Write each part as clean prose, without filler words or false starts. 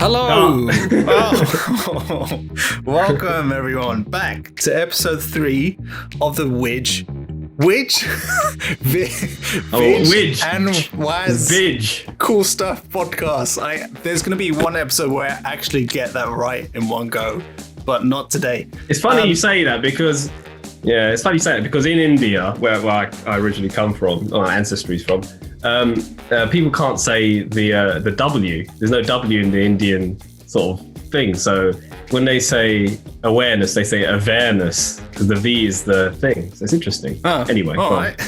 Hello! Oh. Welcome everyone back to episode 3 of the Widge and Waz Cool Stuff podcast. There's going to be one episode where I actually get that right in one go, but not today. It's funny you say that because in India, where I originally come from, or my ancestry is from, people can't say the W. There's no W in the Indian sort of thing. So when they say awareness, they say awareness because the V is the thing. So it's interesting. Anyway, all right.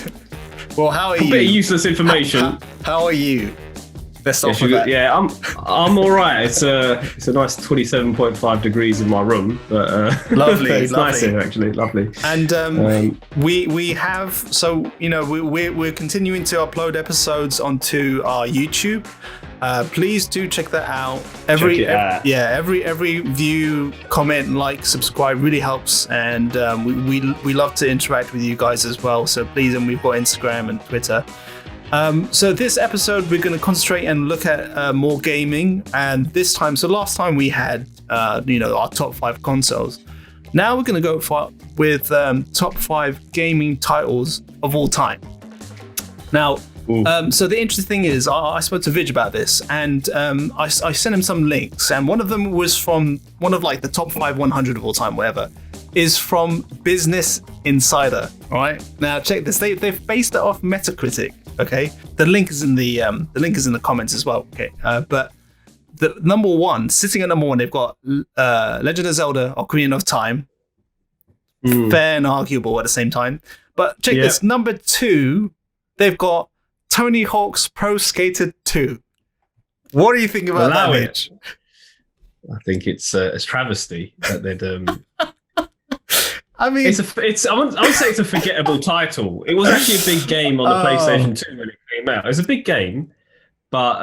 Well, how are you? A bit of useless information. How are you? Let's start with that. Yeah, I'm all right. It's a nice 27.5 degrees in my room, but lovely. It's nice here actually. Lovely. And we have, so you know, we're continuing to upload episodes onto our YouTube. Please do check that out. Every view, comment, like, subscribe really helps, and we love to interact with you guys as well. So please, and we've got Instagram and Twitter. So this episode, we're going to concentrate and look at more gaming. And this time, so last time we had, our top 5 consoles. Now we're going to go with top 5 gaming titles of all time. Now, so the interesting thing is, I spoke to Vidge about this, and I sent him some links. And one of them was from one of like the top 5 100 of all time, whatever, is from Business Insider. All right. Now check this. They've based it off Metacritic. Okay, the link is in the comments as well. Okay, but the number one, sitting at number one, they've got Legend of Zelda: Ocarina of Time. Fair and arguable at the same time. But check this. Number 2, they've got Tony Hawk's Pro Skater 2. What do you think about that, Mitch? I think it's a travesty that they'd. I mean, I would say it's a forgettable title. It was actually a big game on the PlayStation 2 when it came out. It was a big game, but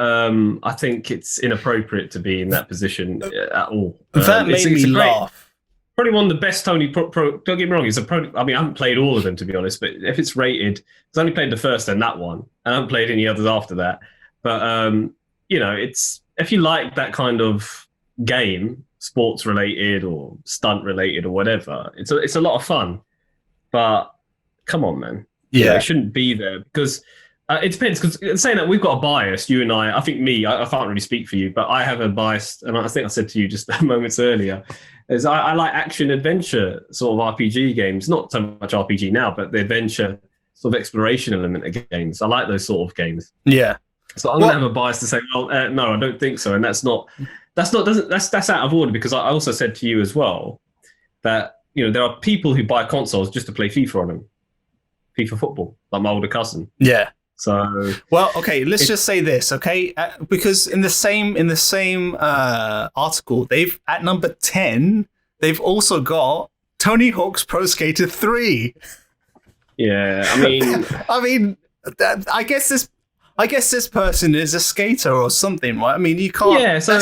I think it's inappropriate to be in that position at all. That made me laugh. Probably one of the best Tony Pro. Don't get me wrong. I haven't played all of them, to be honest, but if it's rated, I've only played the first and that one. I haven't played any others after that. But it's if you like that kind of game, sports related or stunt related or whatever, it's a lot of fun. But come on, man, it shouldn't be there because it depends. Because saying that, we've got a bias, you and I think I can't really speak for you, but I have a bias, and I think I said to you just moments earlier, is I like action adventure sort of RPG games, not so much RPG now, but the adventure sort of exploration element of games. I like those sort of games. Yeah. So I'm gonna have a bias to say, no, I don't think so, and that's out of order, because I also said to you as well that there are people who buy consoles just to play FIFA on them, FIFA football, like my older cousin. Yeah. So okay, let's just say this, okay? Because in the same article, they've at number 10, they've also got Tony Hawk's Pro Skater 3. Yeah, I mean, I guess this person is a skater or something, right? I mean, you can't. Yeah, so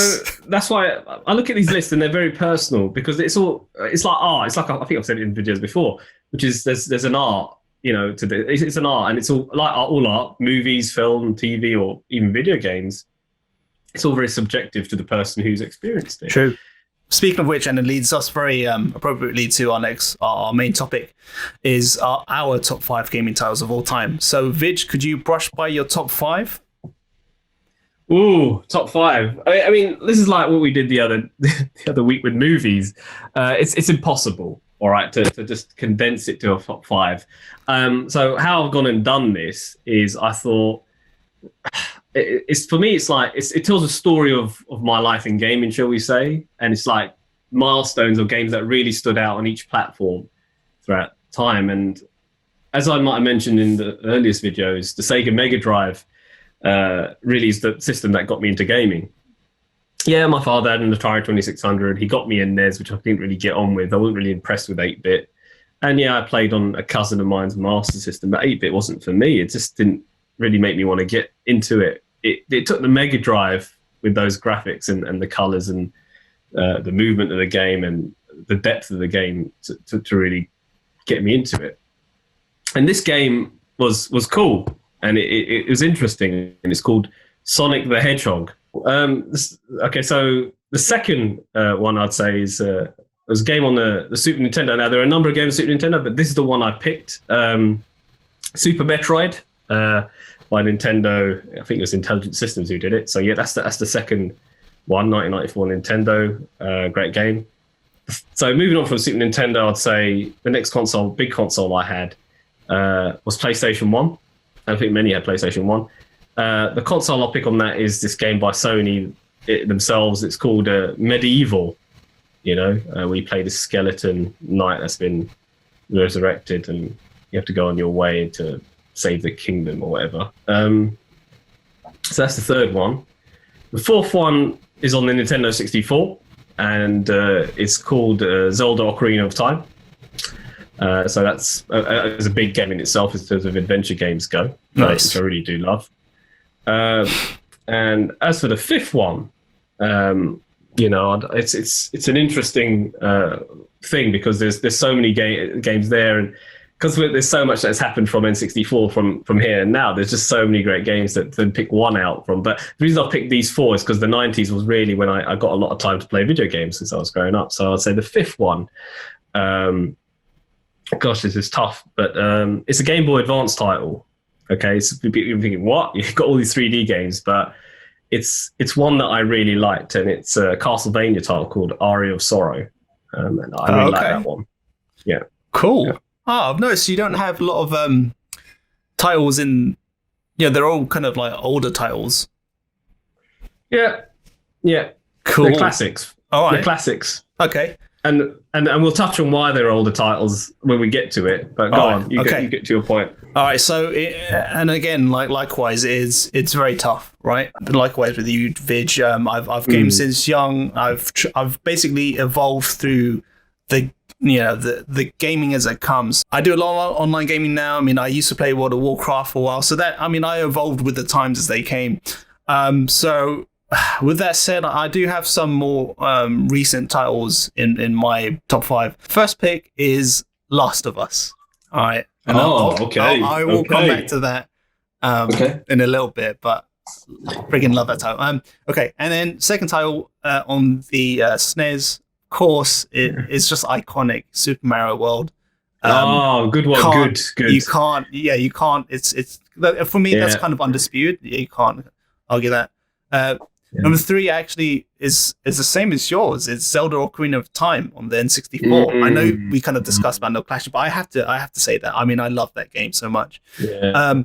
that's why I look at these lists and they're very personal, because it's like art. It's like, I think I've said it in videos before, which is there's an art, it's an art, and it's all like all art, movies, film, TV, or even video games. It's all very subjective to the person who's experienced it. True. Speaking of which, and it leads us very appropriately to our main topic, is our top 5 gaming titles of all time. So, Vidge, could you brush by your top 5? Ooh, top 5. I mean, this is like what we did the other week with movies. It's impossible, all right, to just condense it to a top 5. So how I've gone and done this is, I thought, it's for me, it's like it tells a story of my life in gaming, shall we say, and it's like milestones or games that really stood out on each platform throughout time. And as I might have mentioned in the earliest videos, the Sega Mega Drive really is the system that got me into gaming. Yeah, my father had an Atari 2600. He got me a NES, which I didn't really get on with. I wasn't really impressed with 8-bit. And yeah, I played on a cousin of mine's Master System, but 8-bit wasn't for me. It just didn't really make me want to get into it. It took the Mega Drive with those graphics and the colors and the movement of the game and the depth of the game to really get me into it. And this game was cool, and it was interesting, and it's called Sonic the Hedgehog. So the second one I'd say is was a game on the Super Nintendo. Now there are a number of games on Super Nintendo, but this is the one I picked. Super Metroid by Nintendo. I think it was Intelligent Systems who did it. So yeah, that's the second one, 1994 Nintendo. Great game. So moving on from Super Nintendo, I'd say the next big console I had was PlayStation 1. I think many had PlayStation 1. The console I'll pick on that is this game by Sony themselves. It's called Medieval. Where you play this skeleton knight that's been resurrected and you have to go on your way to save the kingdom or whatever. So that's the third one. The fourth one is on the Nintendo 64, and it's called Zelda Ocarina of Time. So that's a big game in itself in terms of adventure games go, nice. Which I really do love. And as for the fifth one, it's an interesting thing because there's so many games there, and because there's so much that's happened from N64 from here and now, there's just so many great games that to pick one out from. But the reason I picked these four is because the 90s was really when I got a lot of time to play video games since I was growing up. So I'd say the fifth one, gosh, this is tough, but it's a Game Boy Advance title. Okay, so you're thinking, what? You've got all these 3D games, but it's one that I really liked, and it's a Castlevania title called Aria of Sorrow. And I really like that one. Yeah. Cool. Yeah. Oh, I've noticed you don't have a lot of titles in. Yeah, they're all kind of like older titles. Yeah. Cool. They're classics. All right. They're classics. Okay. And we'll touch on why they're older titles when we get to it. But go on. You get to your point. All right. So, and again, likewise, it's very tough, right? Likewise with you, Vij. I've gamed since young. I've basically evolved through the gaming as it comes. I do a lot of online gaming now. I mean, I used to play World of Warcraft for a while, so that I evolved with the times as they came. So with that said, I do have some more recent titles in my top 5. First pick is Last of Us. All right. And okay. I will come back to that in a little bit, but freaking love that title. Okay, and then second title on the SNES. Of course, it's just iconic, Super Mario World. Good one. Good. You can't. Yeah, you can't. It's for me. That's kind of undisputed. You can't argue that. Number 3 actually is the same as yours. It's Zelda Ocarina of Time on the N64. I know we kind of discussed about No Clash, but I have to say that. I mean, I love that game so much. Yeah.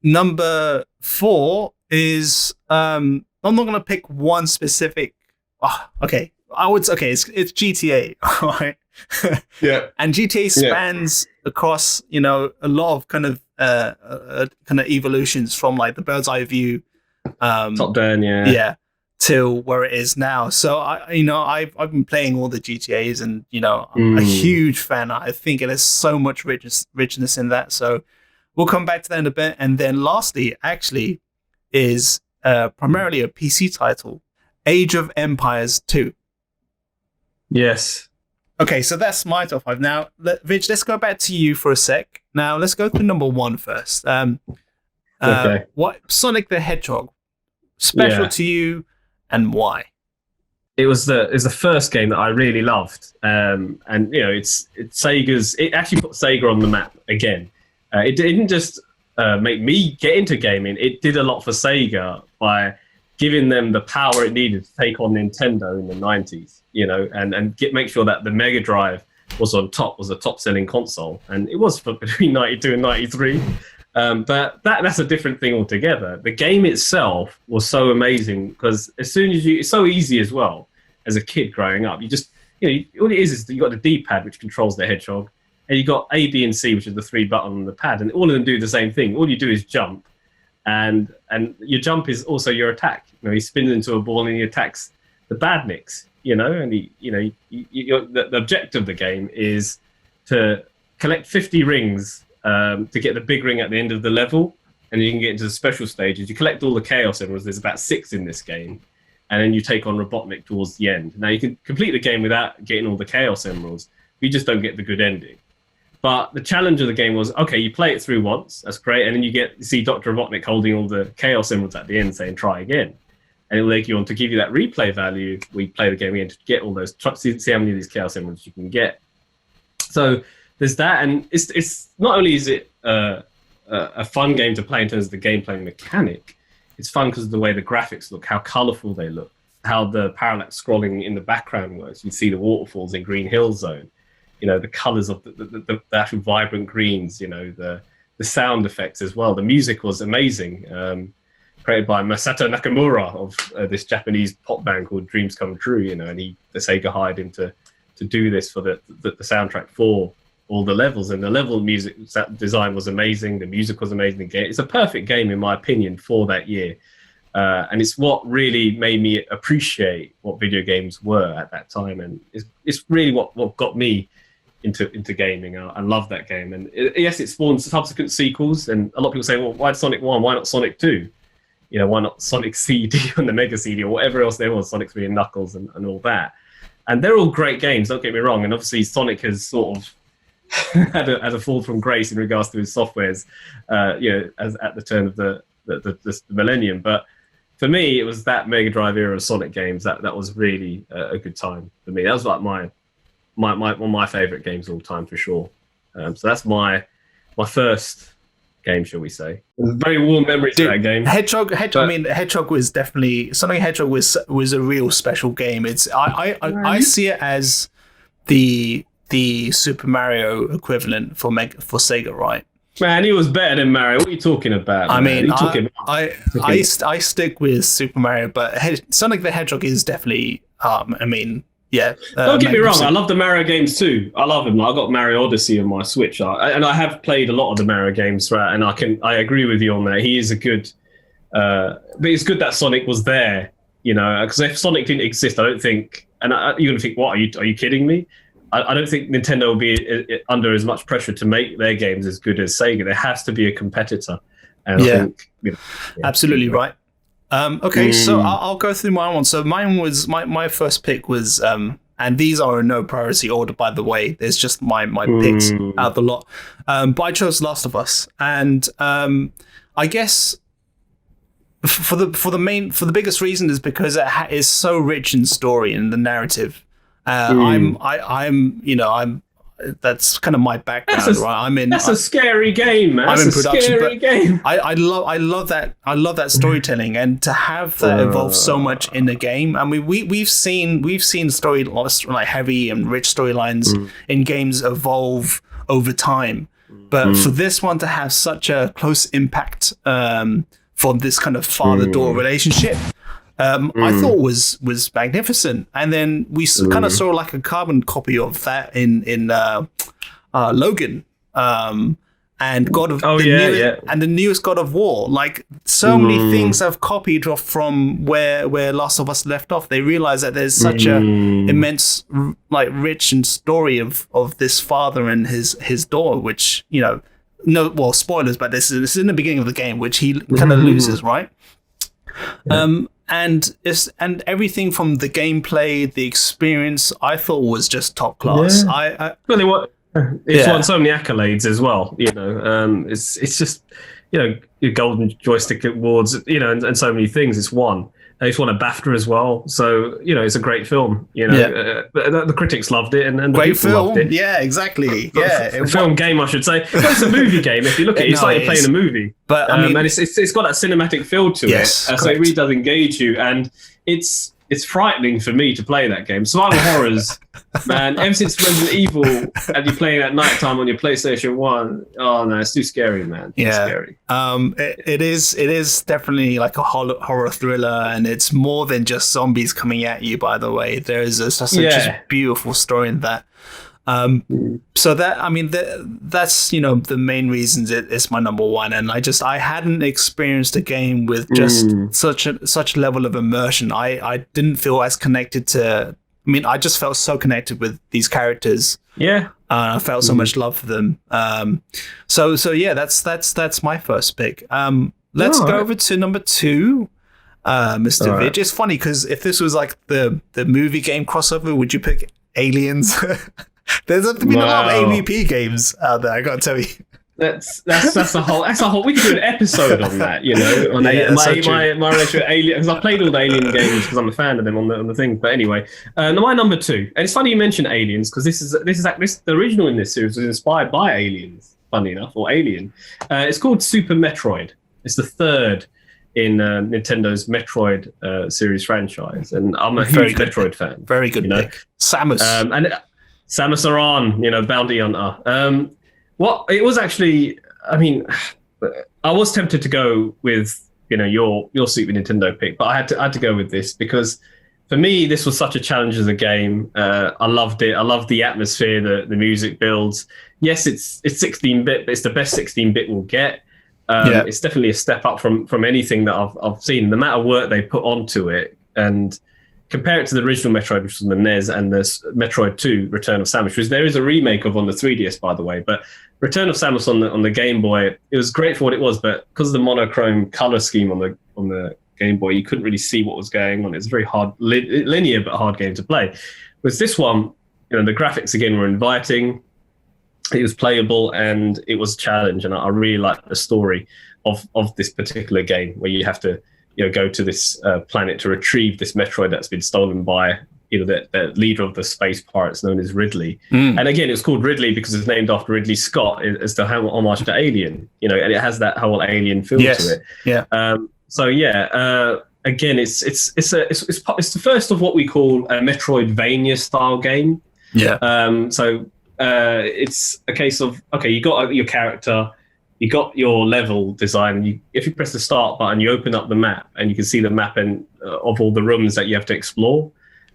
Number 4 is I'm not gonna pick one specific. Okay. It's GTA, right? Yeah. And GTA spans across, a lot of kind of evolutions from like the bird's eye view, top down, till where it is now. So I've been playing all the GTAs, and I'm a huge fan. I think it has so much richness in that. So we'll come back to that in a bit. And then lastly, actually, is primarily a PC title, Age of Empires 2. Yes. Okay, so that's my top 5. Now, Vij, let's go back to you for a sec. Now, let's go to number 1 first. Okay. What Sonic the Hedgehog special to you, and why? It was the first game that I really loved, and it's Sega's. It actually put Sega on the map again. It didn't just make me get into gaming. It did a lot for Sega by giving them the power it needed to take on Nintendo in the 90s, and make sure that the Mega Drive was a top-selling console, and it was for between 92 and 93. But that's a different thing altogether. The game itself was so amazing because as soon as it's so easy as well as a kid growing up. You just, all it is you got the D-pad which controls the hedgehog, and you got A, B, and C, which are the 3 buttons on the pad, and all of them do the same thing. All you do is jump. And your jump is also your attack. He spins into a ball and he attacks the badniks. And the objective of the game is to collect 50 rings to get the big ring at the end of the level, and you can get into the special stages. You collect all the Chaos Emeralds. There's about 6 in this game, and then you take on Robotnik towards the end. Now you can complete the game without getting all the Chaos Emeralds. You just don't get the good ending. But the challenge of the game was, okay, you play it through once, that's great, and then you see Dr. Robotnik holding all the Chaos Emeralds at the end saying, try again. and it'll egg you on to give you that replay value. We play the game again to get all those, see how many of these Chaos Emeralds you can get. So there's that, and it's not only is it a fun game to play in terms of the gameplay mechanic, it's fun because of the way the graphics look, how colourful they look, how the parallax scrolling in the background works. You see the waterfalls in Green Hill Zone, the colours of the actual vibrant greens, the sound effects as well. The music was amazing, created by Masato Nakamura of this Japanese pop band called Dreams Come True, and the Sega hired him to do this for the soundtrack for all the levels, and the level music design was amazing. The music was amazing. It's a perfect game, in my opinion, for that year. And it's what really made me appreciate what video games were at that time. And it's really what got me into gaming. I love that game. And yes, it spawned subsequent sequels. And a lot of people say, well, why Sonic 1? Why not Sonic 2? Why not Sonic CD and the Mega CD or whatever else there was, Sonic 3 and Knuckles and all that. And they're all great games, don't get me wrong. And obviously Sonic has sort of had a fall from grace in regards to his softwares, as at the turn of the millennium. But for me, it was that Mega Drive era of Sonic games that was really a good time for me. That was like one of my favorite games of all time for sure. So that's my first game, shall we say? Very warm memories of that game. Hedgehog. I mean, Hedgehog was definitely Sonic Hedgehog was a real special game. It's I see it as the Super Mario equivalent for Sega, right? Man, he was better than Mario. What are you talking about? I mean, I stick with Super Mario, but Sonic the Hedgehog is definitely. Don't get me wrong. I love the Mario games too. I love them. I got Mario Odyssey on my Switch, and I have played a lot of the Mario games, right? And I agree with you on that. He is a good, but it's good that Sonic was there, because if Sonic didn't exist, I don't think. And you're gonna think, what are you kidding me? I don't think Nintendo will be under as much pressure to make their games as good as Sega. There has to be a competitor. And I think, absolutely right. Okay, so I'll go through my one. So mine was my first pick was, and these are in no priority order, by the way. There's just my picks out of the lot. But I chose Last of Us, and I guess for the biggest reason is because it is so rich in story and the narrative. That's kind of my background, right? That's a scary game, man. I'm in production, game. I love that storytelling, and to have that evolve so much in the game. I mean, we've seen story like heavy and rich storylines in games evolve over time, but for this one to have such a close impact for this kind of father-daughter relationship. I thought was magnificent, and then we kind of saw like a carbon copy of that in Logan, and and the newest God of War. Like so many things have copied off from where Last of Us left off. They realize that there's such a immense, like, rich and story of this father and his daughter, which spoilers, but this is in the beginning of the game, which he kind of loses, right? And everything from the gameplay, the experience, I thought was just top class. Yeah. It's won so many accolades as well. It's just your Golden Joystick Awards, and so many things. It's won. It's won a BAFTA as well. So it's a great film. The critics loved it, and great the people film. loved it. Yeah, exactly. Yeah, film game, I should say. It's a movie game. If you look at it, it's like you're playing a movie. But I mean, and it's got that cinematic feel to it. So it really does engage you, and it's frightening for me to play that game. Survival horrors, man. Ever since Resident Evil, and you're playing at night time on your PlayStation 1, oh no, it's too scary, man. Yeah, it's scary. It is definitely like a horror thriller, and it's more than just zombies coming at you. By the way, there's such a beautiful story in that. So that's the main reasons it's my number one, and I hadn't experienced a game with just such a level of immersion. I didn't feel as connected to. I mean, I just felt so connected with these characters. Yeah, I felt so much love for them. So yeah, that's my first pick. Let's go over to number 2. Mr. Vidge. It's funny because if this was like the movie game crossover, would you pick Aliens? There's been a lot of AVP games out there, I gotta tell you. That's a whole. We could do an episode on that, on my relationship with Alien, because I played all the Alien games because I'm a fan of them on the thing. But anyway, my number 2, and it's funny you mentioned Aliens because the original in this series was inspired by Aliens. Funny enough, or Alien. It's called Super Metroid. It's the third in Nintendo's Metroid series franchise, and I'm a huge Metroid fan. Very good pick. Samus. And Samus Aran, bounty hunter. What it was actually, I mean, I was tempted to go with your Super Nintendo pick, but I had to go with this because for me this was such a challenge as a game. I loved it. I loved the atmosphere, the music builds. Yes, it's 16-bit, but it's the best 16-bit we'll get. It's definitely a step up from anything that I've seen. The amount of work they put onto it, and compare it to the original Metroid, which was on the NES, and the Metroid 2: Return of Samus, which there is a remake of on the 3DS, by the way. But Return of Samus on the Game Boy, it was great for what it was, but because of the monochrome color scheme on the Game Boy, you couldn't really see what was going on. It's a very hard, linear but hard game to play. With this one, the graphics again were inviting. It was playable and it was a challenge, and I really liked the story of this particular game, where you have to go to this planet to retrieve this Metroid that's been stolen by the leader of the space pirates known as Ridley. And again, it's called Ridley because it's named after Ridley Scott as the homage to Alien, and it has that whole Alien feel to it. Again, it's the first of what we call a Metroidvania style game. It's a case of, okay, you got your character, you got your level design, and if you press the start button, you open up the map and you can see the map of all the rooms that you have to explore.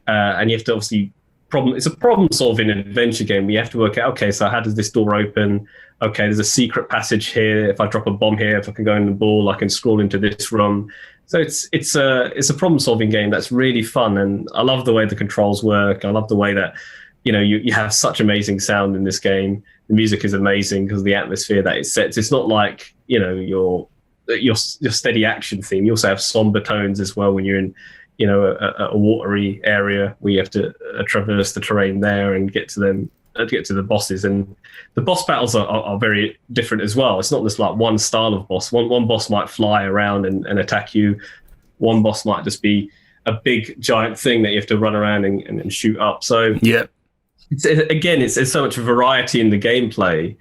And you have to obviously it's a problem solving adventure game. You have to work out, okay, so how does this door open? Okay, there's a secret passage here. If I drop a bomb here, if I can go in the ball, I can scroll into this room. So it's a problem solving game that's really fun, and I love the way the controls work. I love the way that you have such amazing sound in this game. The music is amazing because of the atmosphere that it sets. It's not like your steady action theme. You also have somber tones as well when you're in a watery area where you have to traverse the terrain there and get to the bosses. And the boss battles are very different as well. It's not just like one style of boss. One boss might fly around and attack you. One boss might just be a big giant thing that you have to run around and shoot up. So it's so much variety in the gameplay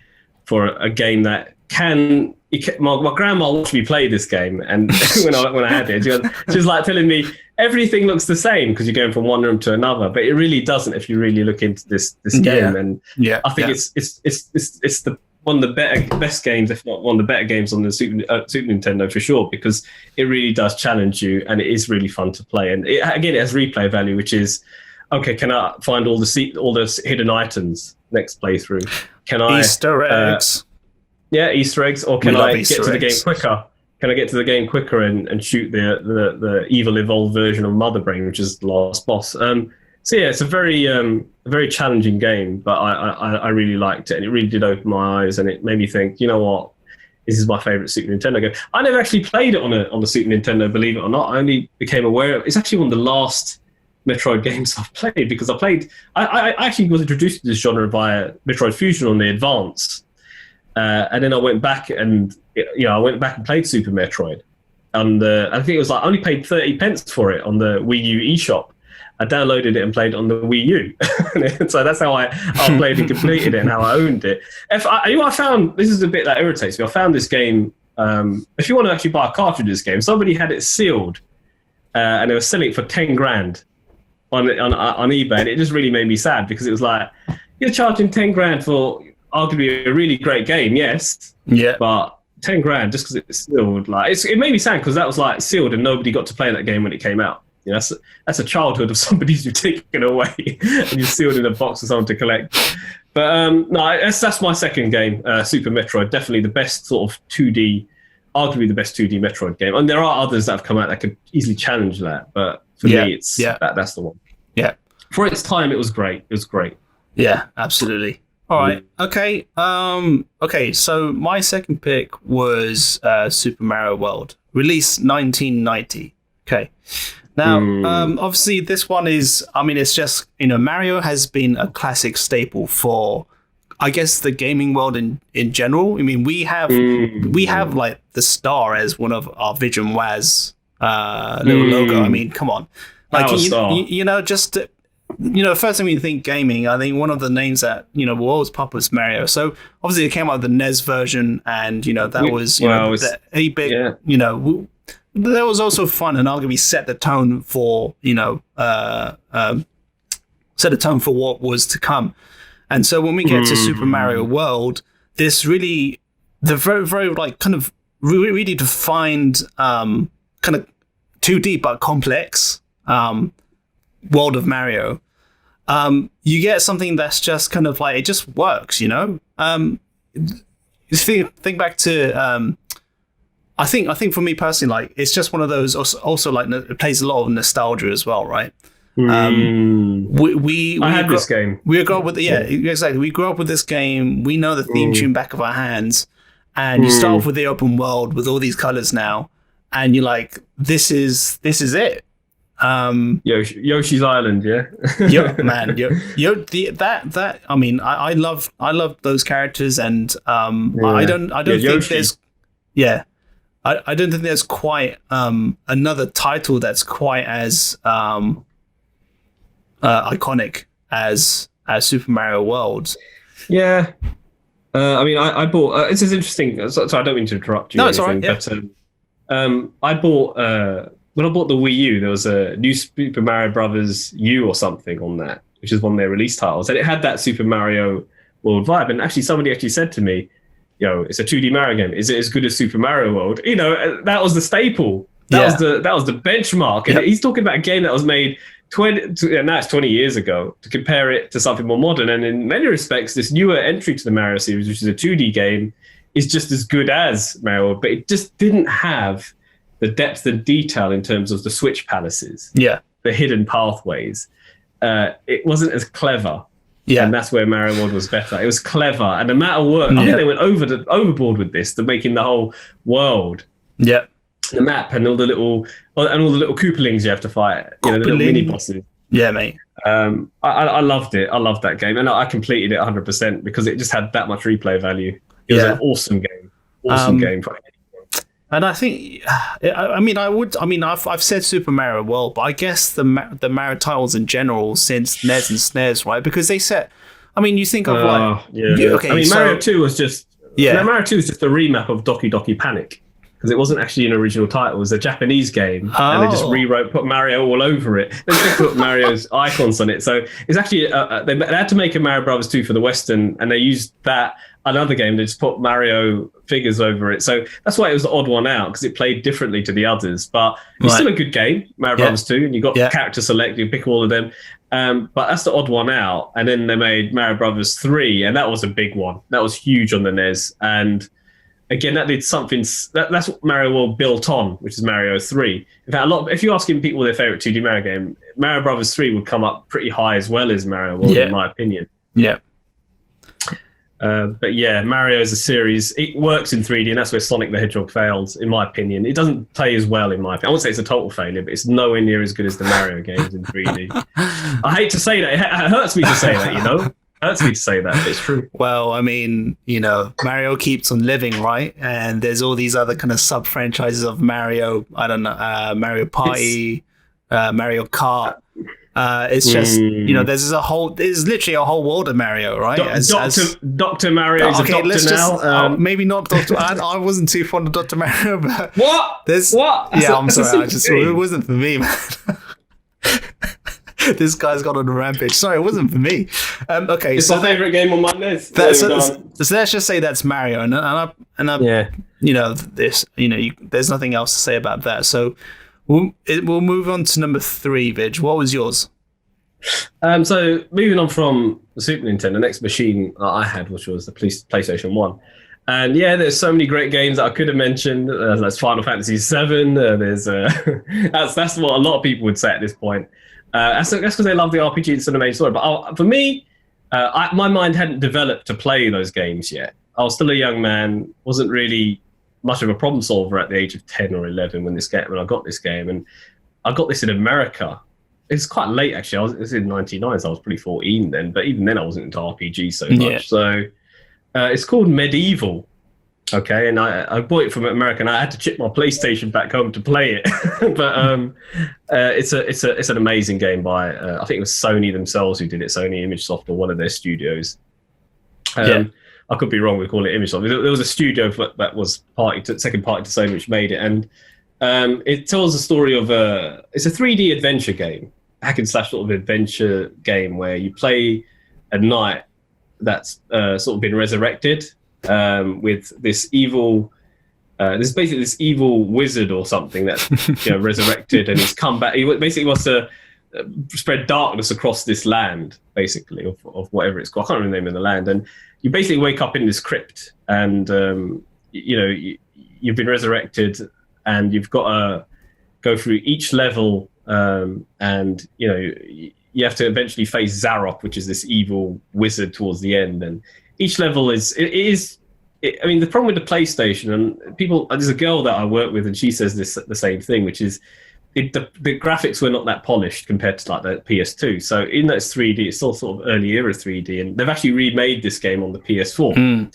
for a game that can. My grandma watched me play this game, and when I had it, she was like telling me everything looks the same because you're going from one room to another, but it really doesn't if you really look into this game. And I think it's the one of the best games, if not one of the better games on the Super Nintendo for sure, because it really does challenge you and it is really fun to play. And it has replay value, which is, okay, can I find all the hidden items next playthrough? Can I Easter eggs? Easter eggs, or can I get to the game quicker? Can I get to the game quicker and shoot the evil evolved version of Mother Brain, which is the last boss? It's a very challenging game, but I really liked it, and it really did open my eyes, and it made me think, you know what, this is my favorite Super Nintendo game. I never actually played it on the Super Nintendo, believe it or not. I only became aware of it's actually one of the last Metroid games I've played, because I actually was introduced to this genre via Metroid Fusion on the Advance, and then I went back and played Super Metroid, and I think it was like I only paid 30 pence for it on the Wii U eShop. I downloaded it and played it on the Wii U. So that's how I played and completed it, and how I owned it. I found, this is a bit that irritates me. I found this game, if you want to actually buy a cartridge of this game, somebody had it sealed, and they were selling it for 10 grand on eBay. And it just really made me sad, because it was like, you're charging 10 grand for arguably a really great game, yes. Yeah. But 10 grand just because it's sealed, it made me sad, because that was like sealed and nobody got to play that game when it came out. That's a childhood of somebody's you've taken away and you've sealed in a box for someone to collect. But that's my second game, Super Metroid. Definitely the best sort of 2D, arguably the best 2D Metroid game. And there are others that have come out that could easily challenge that. But for me, that's the one. Yeah. For its time, it was great. It was great. Yeah, absolutely. All right. Okay. So my second pick was Super Mario World, released 1990. Okay. Now, obviously, this one is, it's just, Mario has been a classic staple for, I guess the gaming world in general. I mean, we have like the star as one of our Vision Waz little logo. I mean, come on, like you know, just first time you think gaming, I think one of the names that will always pop was Mario. So obviously it came out with the NES version, and that was the 8-bit. Yeah. That was also fun and arguably set the tone for what was to come. And so when we get to Super Mario World, this really, the very, very like kind of really defined kind of 2D but complex world of Mario. You get something that's just kind of like, it just works, think back to I think for me personally, like, it's just one of those also like it plays a lot of nostalgia as well, right? We had this game. We grew up with exactly. We grew up with this game. We know the theme tune back of our hands, and you start off with the open world with all these colors now, and you're like, this is it. Yoshi's Island, yeah. Man, that. I mean, I love those characters, and I don't think there's I don't think there's quite another title that's quite as iconic as Super Mario World. Yeah. I mean, I bought. This is interesting. So I don't mean to interrupt you. No, it's all right. Yeah. But I bought when I bought the Wii U, there was a new Super Mario Brothers U or something on that, which is one of their release titles, and it had that Super Mario World vibe. And actually, somebody said to me, it's a 2D Mario game. Is it as good as Super Mario World? That was the staple. That was the benchmark. And he's talking about a game that was made 20 years ago, to compare it to something more modern. And in many respects, this newer entry to the Mario series, which is a 2D game, is just as good as Mario World, but it just didn't have the depth and detail in terms of the switch palaces, the hidden pathways. It wasn't as clever. Yeah, and that's where Mario World was better. It was clever, and the amount of work. I think they went overboard with this, to making the whole world, the map, and all the little Koopalings you have to fight. The little mini bosses. Yeah, mate. I loved it. I loved that game, and I completed it 100% because it just had that much replay value. It was an awesome game. Awesome game. And I think, I've said Super Mario World, but I guess the Mario titles in general since NES and SNES, right? Because they set, you think of Mario 2 was just, Mario 2 is just a remap of Doki Doki Panic, because it wasn't actually an original title. It was a Japanese game, and they just put Mario all over it. They put Mario's icons on it. So it's actually, they had to make a Mario Brothers 2 for the Western, and they used that. Another game, they just put Mario figures over it. So that's why it was the odd one out, because it played differently to the others. But it's still a good game, Mario Brothers 2, and you got character select, you pick all of them. But that's the odd one out. And then they made Mario Brothers 3, and that was a big one. That was huge on the NES. And again, that did something. That's what Mario World built on, which is Mario 3. In fact, if you're asking people their favorite 2D Mario game, Mario Brothers 3 would come up pretty high as well as Mario World, in my opinion. Yeah. But Mario as a series, it works in 3D, and that's where Sonic the Hedgehog failed, in my opinion. It doesn't play as well, in my opinion. I wouldn't say it's a total failure, but it's nowhere near as good as the Mario games in 3D. I hate to say that. It hurts me to say that, It hurts me to say that, but it's true. Well, Mario keeps on living, right? And there's all these other kind of sub-franchises of Mario. I don't know, Mario Party, Mario Kart. It's just there's literally a whole world of Mario, right? Dr. Mario is a doctor now. Maybe not Dr. I wasn't too fond of Dr. Mario, but what? I'm sorry. It wasn't for me, man. This guy's got on a rampage. Sorry, it wasn't for me. Okay, it's my favorite game on my list. So let's just say that's Mario, there's nothing else to say about that. So we'll move on to number 3, Vidge. What was yours? So moving on from the Super Nintendo, the next machine I had, which was the PlayStation 1. And there's so many great games that I could have mentioned. There's Final Fantasy VII. There's that's what a lot of people would say at this point. That's because they love the RPG and cinematic story. But for me, my mind hadn't developed to play those games yet. I was still a young man, wasn't really much of a problem solver at the age of 10 or 11 when I got this game. And I got this in America. it's quite late actually. It was in '99, so I was pretty 14 then. But even then, I wasn't into RPG so much. Yeah. So it's called Medieval. Okay, and I bought it from America, and I had to chip my PlayStation back home to play it. But it's an amazing game by I think it was Sony themselves who did it, Sony ImageSoft or one of their studios. I could be wrong with calling it ImageSoft. There was a studio that was second party to Sony which made it, and it tells the story of it's a 3D adventure game, hack and slash sort of adventure game where you play a knight that's sort of been resurrected. With this evil, there's basically this evil wizard or something that's resurrected, and he's come back. He basically wants to spread darkness across this land, basically, of whatever it's called. I can't remember the name of the land. And you basically wake up in this crypt, and you've been resurrected, and you've got to go through each level, and you have to eventually face Zarok, which is this evil wizard towards the end. And each level I mean, the problem with the PlayStation, and people, there's a girl that I work with, and she says the same thing, which is the graphics were not that polished compared to like the PS2. So even though it's 3D, it's still sort of early era 3D, and they've actually remade this game on the PS4,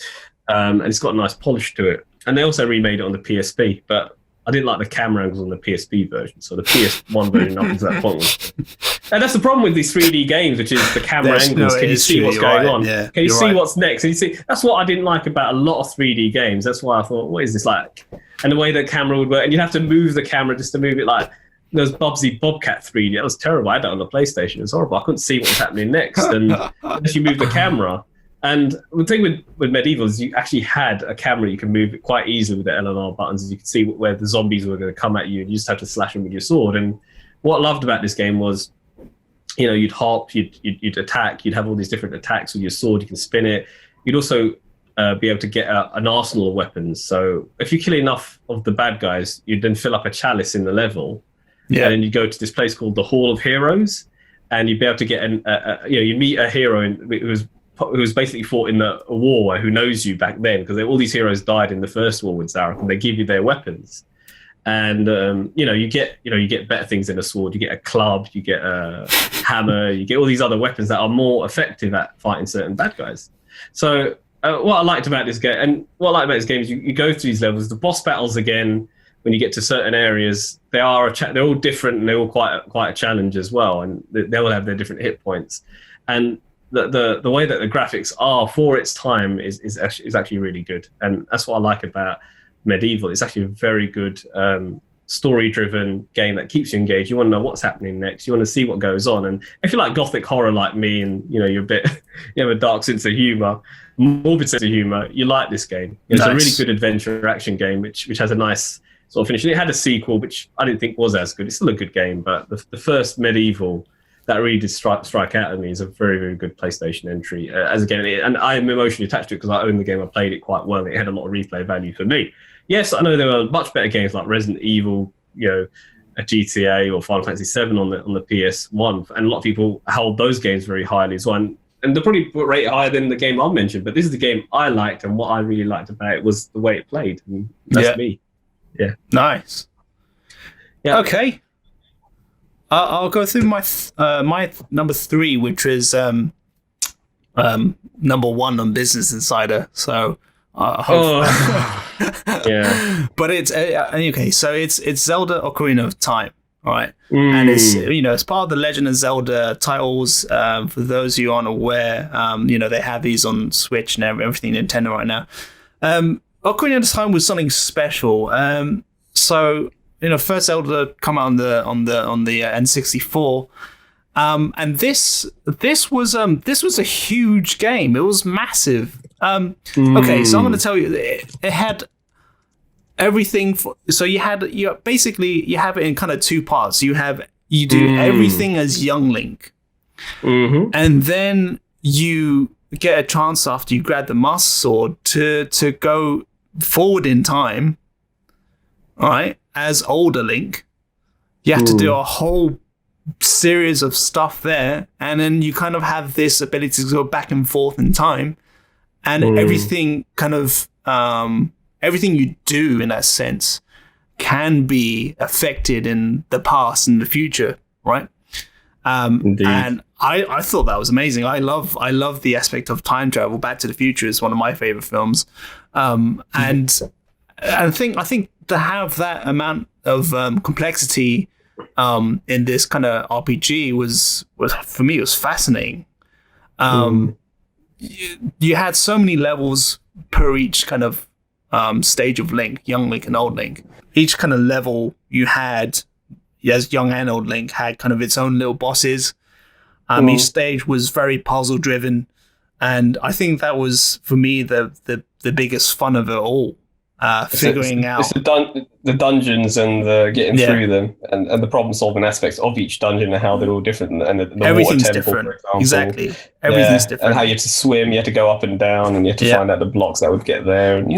and it's got a nice polish to it. And they also remade it on the PSP, but I didn't like the camera angles on the PSP version, so the PS1 version up until that point was. And that's the problem with these 3D games, which is the camera angles. Can you see what's going on? Yeah, can you see what's next? And you see, that's what I didn't like about a lot of 3D games. That's why I thought, what is this like? And the way the camera would work, and you'd have to move the camera just to move it like those Bubsy Bobcat 3D. That was terrible. I had that on the PlayStation. It was horrible. I couldn't see what was happening next, and unless you move the camera. And the thing with Medieval is you actually had a camera. You can move it quite easily with the L and R buttons. As you could see where the zombies were going to come at you, and you just had to slash them with your sword. And what I loved about this game was, you'd hop, you'd attack, you'd have all these different attacks with your sword. You can spin it. You'd also be able to get an arsenal of weapons. So if you kill enough of the bad guys, you'd then fill up a chalice in the level. Yeah. And then you go to this place called the Hall of Heroes, and you'd be able to get you meet a hero who was basically fought in a war, who knows you back then, because all these heroes died in the first war with Zarok, and they give you their weapons. And you get better things than a sword. You get a club, you get a hammer, you get all these other weapons that are more effective at fighting certain bad guys. So what I liked about this game, is you go through these levels. The boss battles, again, when you get to certain areas, they're all different, and they're all quite a challenge as well, and they all have their different hit points. And the way that the graphics are for its time is actually really good, and that's what I like about Medieval. It's actually a very good story-driven game that keeps you engaged. You want to know what's happening next. You want to see what goes on. And if you like gothic horror like me, and you're you have a dark sense of humor, morbid sense of humor, you like this game. It's a really good adventure action game, which has a nice sort of finish. And it had a sequel, which I didn't think was as good. It's still a good game, but the first Medieval that really did strike out at me is a very, very good PlayStation entry. And I'm emotionally attached to it because I own the game. I played it quite well. It had a lot of replay value for me. Yes, I know there were much better games like Resident Evil, a GTA or Final Fantasy VII on the PS1, and a lot of people hold those games very highly as well. And they're probably rated higher than the game I mentioned, but this is the game I liked, and what I really liked about it was the way it played. And that's me. Yeah. Nice. Yeah. Okay. I'll go through my number 3, which is number 1 on Business Insider. So, yeah. But it's okay. So it's Zelda: Ocarina of Time. All right, and it's it's part of the Legend of Zelda titles. For those of you aren't aware, they have these on Switch and everything Nintendo right now. Ocarina of Time was something special. So. First Zelda come out on the N64, and this was a huge game. It was massive. Okay, so I'm going to tell you, it had everything. So you have it in kind of 2 parts. You do everything as young Link, and then you get a chance after you grab the Master Sword to go forward in time. All right. As older Link, you have to do a whole series of stuff there, and then you kind of have this ability to go back and forth in time, and everything kind of everything you do in that sense can be affected in the past and the future, right? And I thought that was amazing. I love the aspect of time travel. Back to the Future is one of my favorite films, and I think to have that amount of complexity in this kind of RPG was for me, it was fascinating. You had so many levels per each kind of stage of Link, young Link and old Link. Each kind of level you had, as young and old Link, had kind of its own little bosses. Each stage was very puzzle driven, and I think that was for me the biggest fun of it all. Figuring out the dungeons and the getting through them and the problem solving aspects of each dungeon and how they're all different, and the everything's water temple, different. for example. Exactly, everything's different. And how you had to swim, you had to go up and down, and you had to find out the blocks that would get there. And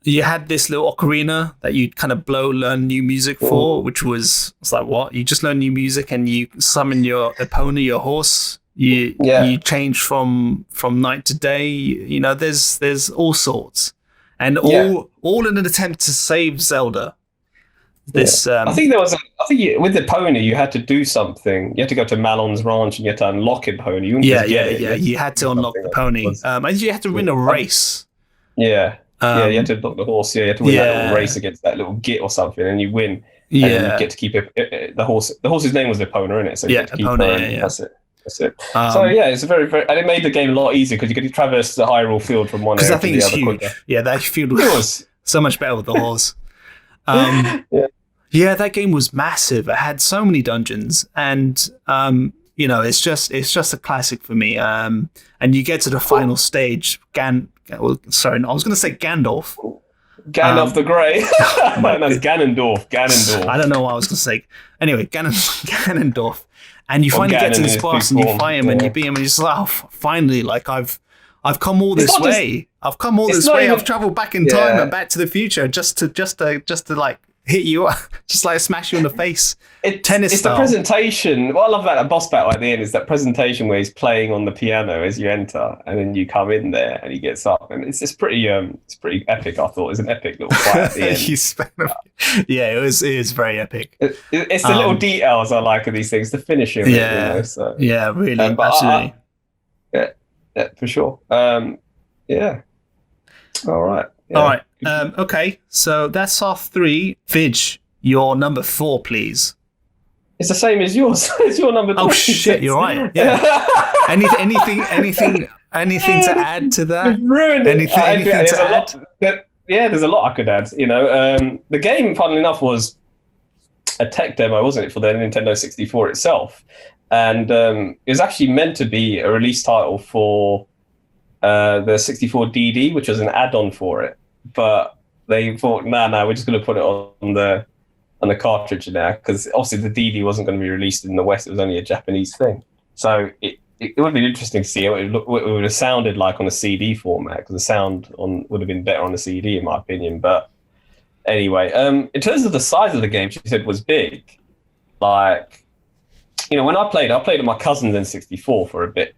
you had this little ocarina that you'd kind of learn new music for, which was like, what? You just learn new music and you summon your Epona, your horse. You change from night to day. You know, there's all sorts. And all in an attempt to save Zelda. I think with the pony you had to do something. You had to go to Malon's ranch and you had to unlock a pony. You had to unlock the pony. And you had to win a race. You had to unlock the horse. Yeah, you had to win that little race against that little git or something, and you win. And then you get to keep the horse. The horse's name was Epona, isn't it? So you get to keep Epona, That's it. So it's a very, very, and it made the game a lot easier because you could traverse the Hyrule field from one area to the other. Huge. Quicker. Yeah, that field was so much better with the horse. That game was massive. It had so many dungeons, and it's just a classic for me. And you get to the final stage, I was going to say Gandalf. Gandalf the Grey. No, it's Ganondorf. I don't know what I was going to say. Anyway, Ganondorf. And you finally get to this boss and you fight him and you beat him and you're just like, oh, finally, like I've come all this way. I've come all this way. I've traveled back in time and back to the future just to like hit you up, just like smash you in the face. Tennis style. The presentation. What I love about that boss battle at the end is that presentation where he's playing on the piano as you enter, and then you come in there and he gets up, and it's pretty epic. I thought it was an epic little fight at the end. It was very epic. It's the little details I like of these things. The finishing. Really. Really, absolutely. Yeah, for sure. All right. Yeah. All right. Okay, so that's our 3. Vig, your number 4, please. It's the same as yours. It's your number 3. Oh shit, you're right. Yeah. anything to add to that? Ruined it. Anything to add? There's a lot I could add. The game, funnily enough, was a tech demo, wasn't it, for the Nintendo 64 itself? And it was actually meant to be a release title for the 64 DD, which was an add-on for it. But they thought, no, we're just going to put it on the cartridge now, because obviously the DD wasn't going to be released in the West. It was only a Japanese thing. So it would have been interesting to see what it would have sounded like on a CD format, because the sound would have been better on a CD, in my opinion. But anyway, in terms of the size of the game, she said was big. Like, when I played at my cousin's N64 for a bit.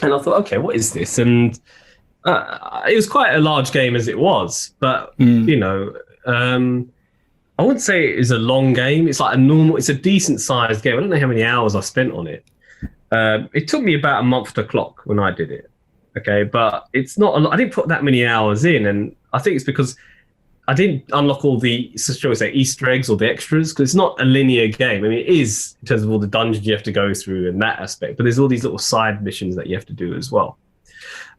And I thought, okay, what is this? And it was quite a large game as it was, but I wouldn't say it is a long game. It's like it's a decent sized game. I don't know how many hours I spent on it. It took me about a month to clock when I did it. Okay, but it's not a lot. I didn't put that many hours in, and I think it's because I didn't unlock all the, shall we say, Easter eggs or the extras, because it's not a linear game. I mean, it is in terms of all the dungeons you have to go through and that aspect, but there's all these little side missions that you have to do as well.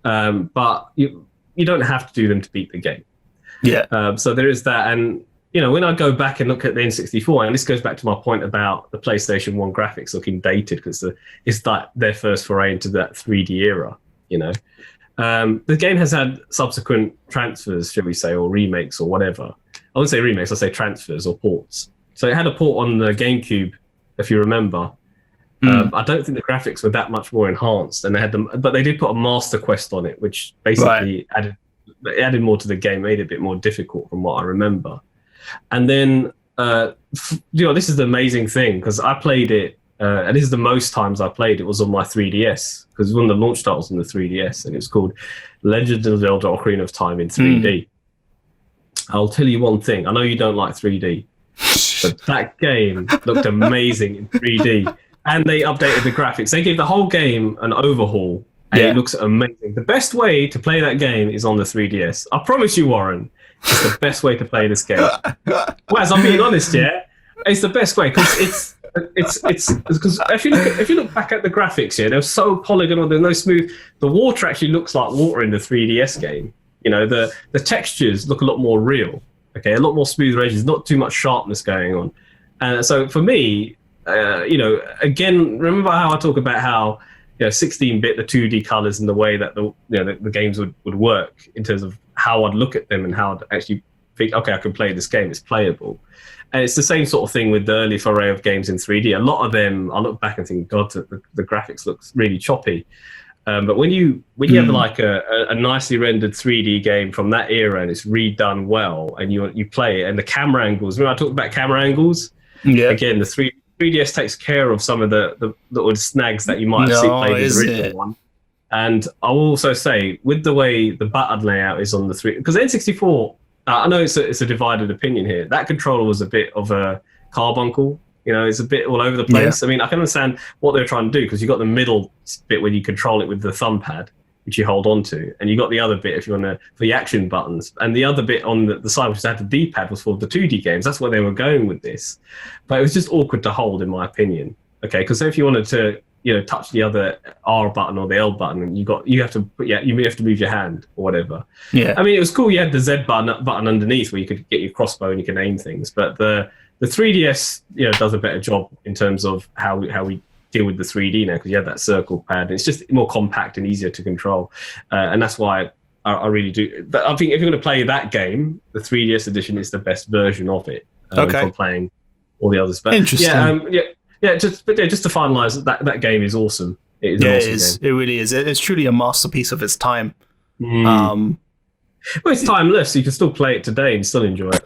But you don't have to do them to beat the game. Yeah. So there is that, and when I go back and look at the N64, and this goes back to my point about the PlayStation 1 graphics looking dated, because it's like their first foray into that 3D era. The game has had subsequent transfers, shall we say, or remakes or whatever. I wouldn't say remakes, I'll say transfers or ports. So it had a port on the GameCube, if you remember. I don't think the graphics were that much more enhanced, and but they did put a Master Quest on it, which basically added more to the game, made it a bit more difficult from what I remember. And then, this is the amazing thing, because I played it, and this is the most times I played it was on my 3DS, because one of the launch titles on the 3DS, and it's called Legend of Zelda: Ocarina of Time in 3D. I'll tell you one thing. I know you don't like 3D, but that game looked amazing in 3D. and they updated the graphics. They gave the whole game an overhaul, and it looks amazing. The best way to play that game is on the 3DS. I promise you, Warren, it's the best way to play this game. Whereas I'm being honest, it's the best way because it's because if you look back at the graphics, they're so polygonal. There's no smooth. The water actually looks like water in the 3DS game. You know, the textures look a lot more real. Okay, a lot more smooth edges, not too much sharpness going on. And so for me, again, remember how I talk about how 16-bit, the 2D colors and the way that the games would work in terms of how I'd look at them and how I'd actually think, okay, I can play this game, it's playable. And it's the same sort of thing with the early foray of games in 3D. A lot of them, I look back and think, God, the graphics looks really choppy. But when you have like a nicely rendered 3D game from that era and it's redone well, and you play it, and the camera angles. Remember I talked about camera angles? Yeah. Again, the 3DS takes care of some of the little snags that you might have seen played in the original one. And I'll also say, with the way the button layout is on the because N64, I know it's a divided opinion here. That controller was a bit of a carbuncle. It's a bit all over the place. Yeah. I mean, I can understand what they're trying to do because you've got the middle bit where you control it with the thumb pad, which you hold on to, and you got the other bit if you want to for the action buttons, and the other bit on the side which had the D-pad was for the 2D games. That's where they were going with this, but it was just awkward to hold, in my opinion. Okay, because if you wanted to, touch the other R button or the L button, and you have to move your hand or whatever. Yeah, I mean, it was cool. You had the Z button underneath where you could get your crossbow and you can aim things, but the 3DS, does a better job in terms of how we deal with the 3D now because you have that circle pad. It's just more compact and easier to control, and that's why I really do. But I think if you're going to play that game, the 3DS edition is the best version of it. For playing all the others. But interesting. Just to finalise, that game is awesome. It is. It really is. It's truly a masterpiece of its time. Well, it's timeless. You can still play it today and still enjoy it.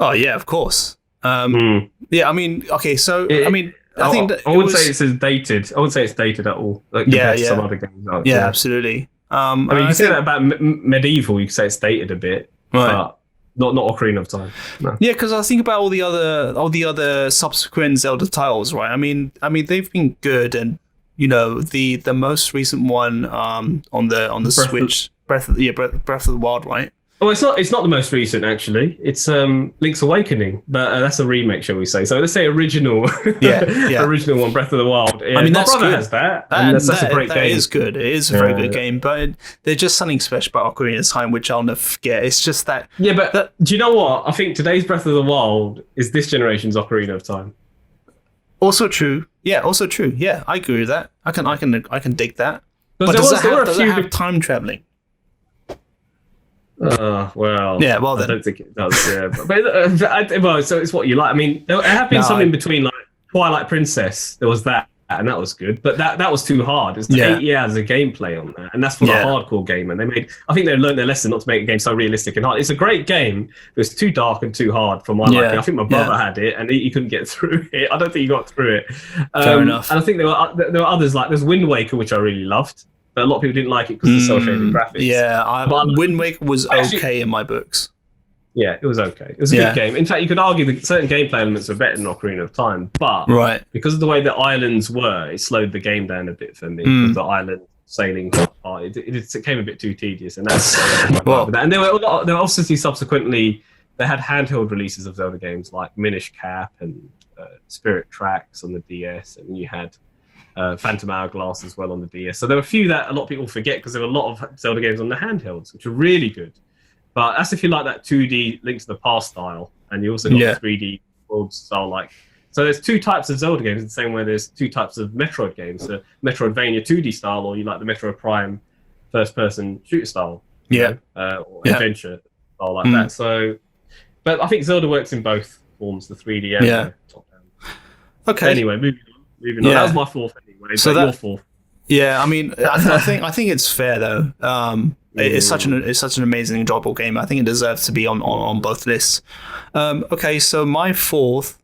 Oh yeah, of course. Yeah, I mean, okay, so I think I wouldn't say it's dated. I wouldn't say it's dated at all. Like, compared to some other games. Yeah, absolutely. I mean, you can say that about Medieval. You can say it's dated a bit, but not Ocarina of Time. No. Yeah, because I think about all the other subsequent Zelda titles, right? I mean, they've been good, and the most recent one on the Switch, Breath of the Wild, right? Oh, it's not the most recent actually. It's Link's Awakening, but that's a remake, shall we say? So let's say original, original one, Breath of the Wild. Yeah, I mean, my brother has that, and that's a great game. That is good. It is a very good game, but there's just something special about Ocarina of Time which I'll never forget. It's just that. Yeah, but do you know what? I think today's Breath of the Wild is this generation's Ocarina of Time. Also true. Yeah, also true. Yeah, I agree with that. I can dig that. But does it have time traveling? Well, yeah, well then. I don't think it does. Yeah, but so it's what you like. I mean, there have been some in between, like Twilight Princess. There was that, and that was good, but that was too hard. It's 8 years of gameplay on that, and that's for the hardcore gamer. I think they learned their lesson not to make a game so realistic and hard. It's a great game, but it's too dark and too hard for my liking. I think my brother had it, and he couldn't get through it. I don't think he got through it. Fair enough. And I think there were others like there's Wind Waker, which I really loved. But a lot of people didn't like it because of the cel-shaded graphics. Yeah, Wind Waker was okay in my books. Yeah, it was okay. It was a good game. In fact, you could argue that certain gameplay elements are better than Ocarina of Time, but because of the way the islands were, it slowed the game down a bit for me. Because the island sailing part, it became a bit too tedious, and that's and there were obviously subsequently they had handheld releases of Zelda games like Minish Cap and Spirit Tracks on the DS, and you had Phantom Hourglass as well on the DS. So there were a few that a lot of people forget because there were a lot of Zelda games on the handhelds, which are really good. But that's if you like that 2D Link to the Past style, and you also got the 3D world style. So there's two types of Zelda games, the same way there's two types of Metroid games: the Metroidvania 2D style, or you like the Metroid Prime first-person shooter style, or adventure style like that. So, but I think Zelda works in both forms, the 3D and the top-down. Okay. Anyway, moving on. That was my fourth anyway. So your fourth. Yeah, I mean, I think it's fair though. It's such an amazing, enjoyable game. I think it deserves to be on both lists. Okay, so my fourth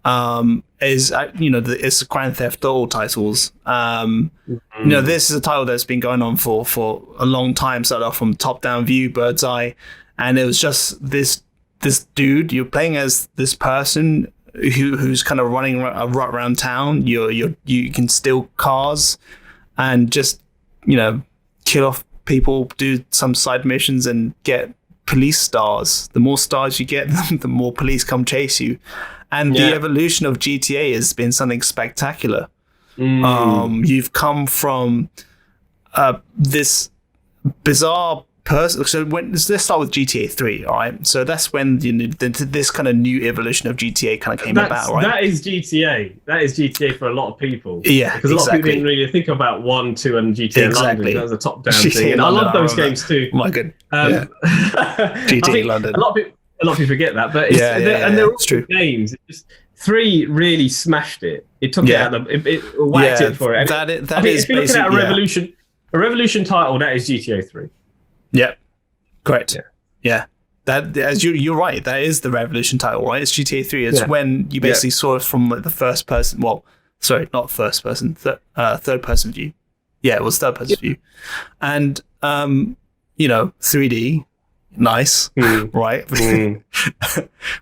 is it's Grand Theft Auto titles. This is a title that's been going on for a long time. Started off from top-down view, bird's eye, and it was just this dude. You're playing as this person who's kind of running right around town. You can steal cars and just, kill off people, do some side missions, and get police stars. The more stars you get, the more police come chase you. And the evolution of GTA has been something spectacular. You've come from this bizarre person. So let's start with GTA 3, all right? So that's when this kind of new evolution of GTA kind of came about, right? That is GTA. That is GTA for a lot of people. Yeah, because a lot of people didn't really think about 1, 2, and GTA London. That was a top-down thing. And I love those games too. My God. GTA London. A lot of people forget that, but they're all true games. It's just 3 really smashed it. It took it out of it whacked it for it. If you're looking at a Revolution title, that is GTA 3. Yeah, correct. Yeah. That, as you're right, that is the Revolution title, right? It's GTA 3. It's when you basically saw it from the first person. Well, sorry, not first person, third person view. Yeah, it was third person view, and 3D, nice, right?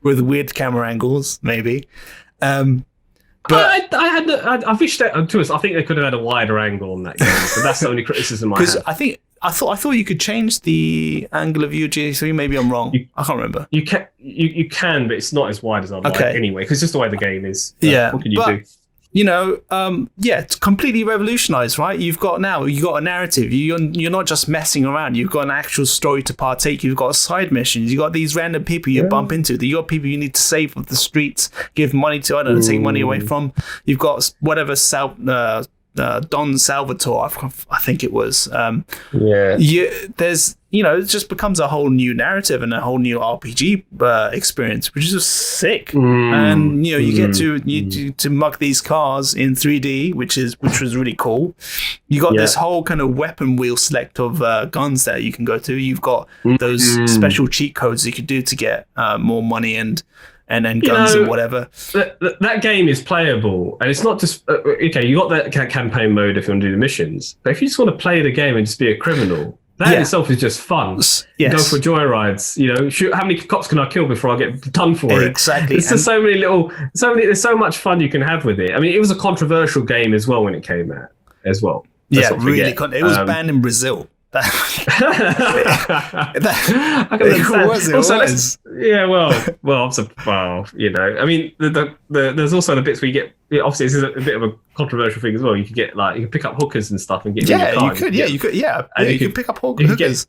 With weird camera angles, maybe. But I wish that. To us, I think they could have had a wider angle on that game. So that's the only criticism I have. Because I thought you could change the angle of view of GTA3. Maybe I'm wrong. I can't remember. You can, but it's not as wide as I'd like anyway. Because just the way the game is. What can you do? It's completely revolutionized, right? You've got a narrative. You're not just messing around. You've got an actual story to partake. You've got side missions. You've got these random people you bump into. You've got people you need to save off the streets, give money to, take money away from. You've got whatever Don Salvatore, I think it was. There's, it just becomes a whole new narrative and a whole new RPG experience, which is just sick. And you get to mug these cars in 3D, which was really cool. You got this whole kind of weapon wheel select of guns that you can go to. You've got those special cheat codes you could do to get more money and then guns and whatever. That game is playable, and it's not just you got that campaign mode if you want to do the missions, but if you just want to play the game and just be a criminal, that in itself is just fun. Yes. Go for joyrides, shoot, how many cops can I kill before I get done for it? Exactly. It's just there's so much fun you can have with it. I mean, it was a controversial game as well when it came out as well. Really. It was banned in Brazil. I can understand. I mean, there's also the bits where you get. Obviously, this is a bit of a controversial thing as well. You could get you can pick up hookers and stuff and get. You could pick up hookers.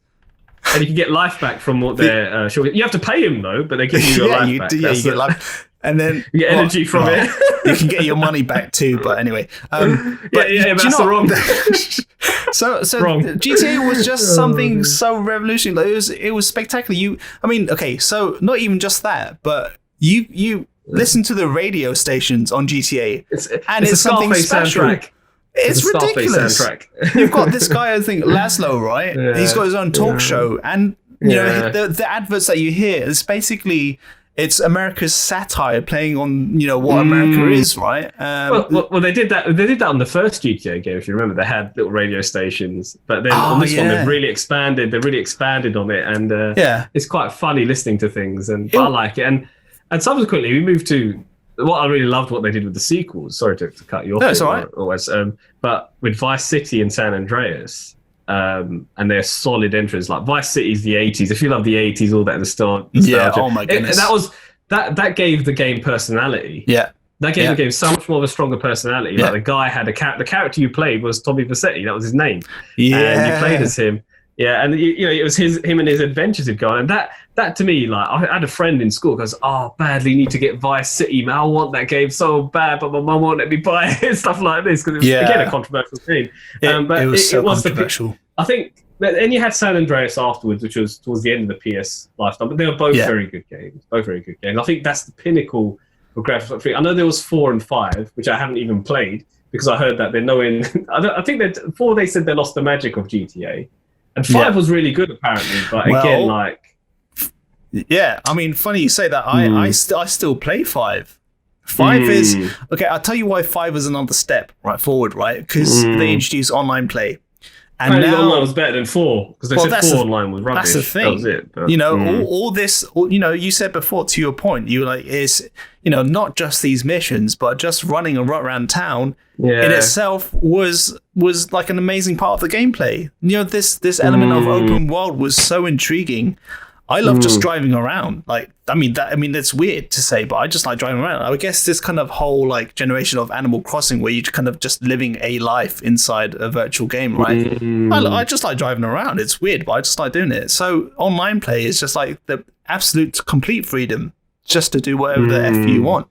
And you can get life back from what they're. You have to pay them though, but they give you your life back. You get life. And then you get energy from it. You can get your money back too, but anyway. But that's the wrong. So GTA was just something so revolutionary. It was spectacular. So not even just that, but you listen to the radio stations on GTA, it's something special. Soundtrack. It's ridiculous. You've got this guy, I think Laszlo, right? Yeah. He's got his own talk show, and the adverts that you hear is basically. It's America's satire playing on, what America is, right? Well, they did that. They did that on the first GTA game, if you remember. They had little radio stations, but then on this one, they've really expanded. They really expanded on it, and it's quite funny listening to things, and I like it. And subsequently, we moved to what I really loved. What they did with the sequels. Sorry to cut you off. No, it's all right. Always, but with Vice City and San Andreas. And they're solid entries. Like Vice City's the 80s. If you love the 80s, all that nostalgia. Yeah, oh my goodness. That gave the game personality. Yeah. That gave the game so much more of a stronger personality. Yeah. Like the guy had the character you played was Tommy Vercetti. That was his name. Yeah. And you played as him. Yeah, and it was him and his adventures he'd gone. And that to me, like I had a friend in school who goes, badly need to get Vice City, man. I want that game so bad, but my mum won't let me buy it and stuff like this because it was again a controversial thing. But it was so controversial. I think, and you had San Andreas afterwards, which was towards the end of the PS lifetime. But they were both very good games. Both very good games. I think that's the pinnacle of graphics. I know there was 4 and 5, which I haven't even played because I heard that they're knowing. I think that 4 they said they lost the magic of GTA. And 5 was really good, apparently, but again, like... Yeah, I mean, funny you say that. I still play 5. 5 is... Okay, I'll tell you why 5 is another step forward, right? Because they introduce online play. And apparently now online was better than 4 because they said 4 online was rubbish. That's the thing. That was it. But, you know, all this. You know, you said before, to your point, you were like, is, you know, not just these missions, but just running around town in itself was like an amazing part of the gameplay. You know, this element of open world was so intriguing. I love just driving around. Like, I mean, it's weird to say, but I just like driving around. I guess this kind of whole like generation of Animal Crossing where you're kind of just living a life inside a virtual game, right? I just like driving around. It's weird, but I just like doing it. So online play is just like the absolute complete freedom just to do whatever the F you want.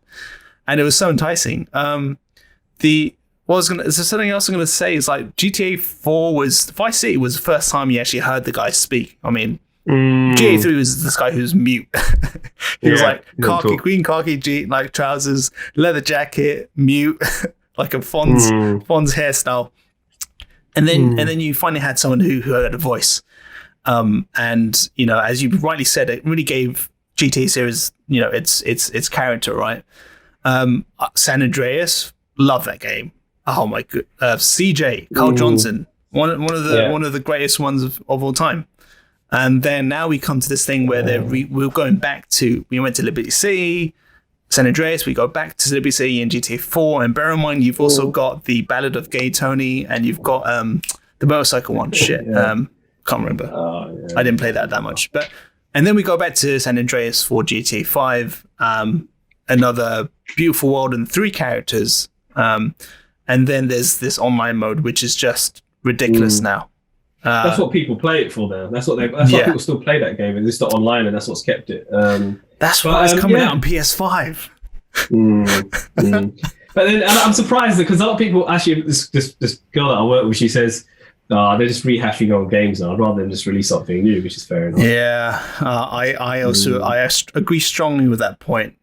And it was so enticing. There's something else I'm going to say is like GTA 4 Vice City was the first time you actually heard the guy speak. I mean, GTA 3 was this guy who's mute. He was like green khaki like trousers, leather jacket, mute, like a Fonz hairstyle. And then you finally had someone who had a voice. And you know, as you rightly said, it really gave GTA series, you know, its character, right? San Andreas, love that game. Oh my god, CJ, Carl Johnson, one of the greatest ones of all time. And then now we come to this thing where we're going back to, we went to Liberty City, San Andreas, we go back to Liberty City in GTA 4. And bear in mind, you've also got the Ballad of Gay Tony, and you've got the motorcycle one. Can't remember. I didn't play that much. And then we go back to San Andreas for GTA 5, another beautiful world and 3 characters. And then there's this online mode, which is just ridiculous now. That's what people play it for now. That's why people still play that game, and it's not online, and that's what's kept it. That's why it's coming out on PS5. But then I'm surprised because a lot of people actually, this girl that I work with, she says, they're just rehashing old games now. I'd rather them just release something new, which is fair enough. Yeah, I also I agree strongly with that point.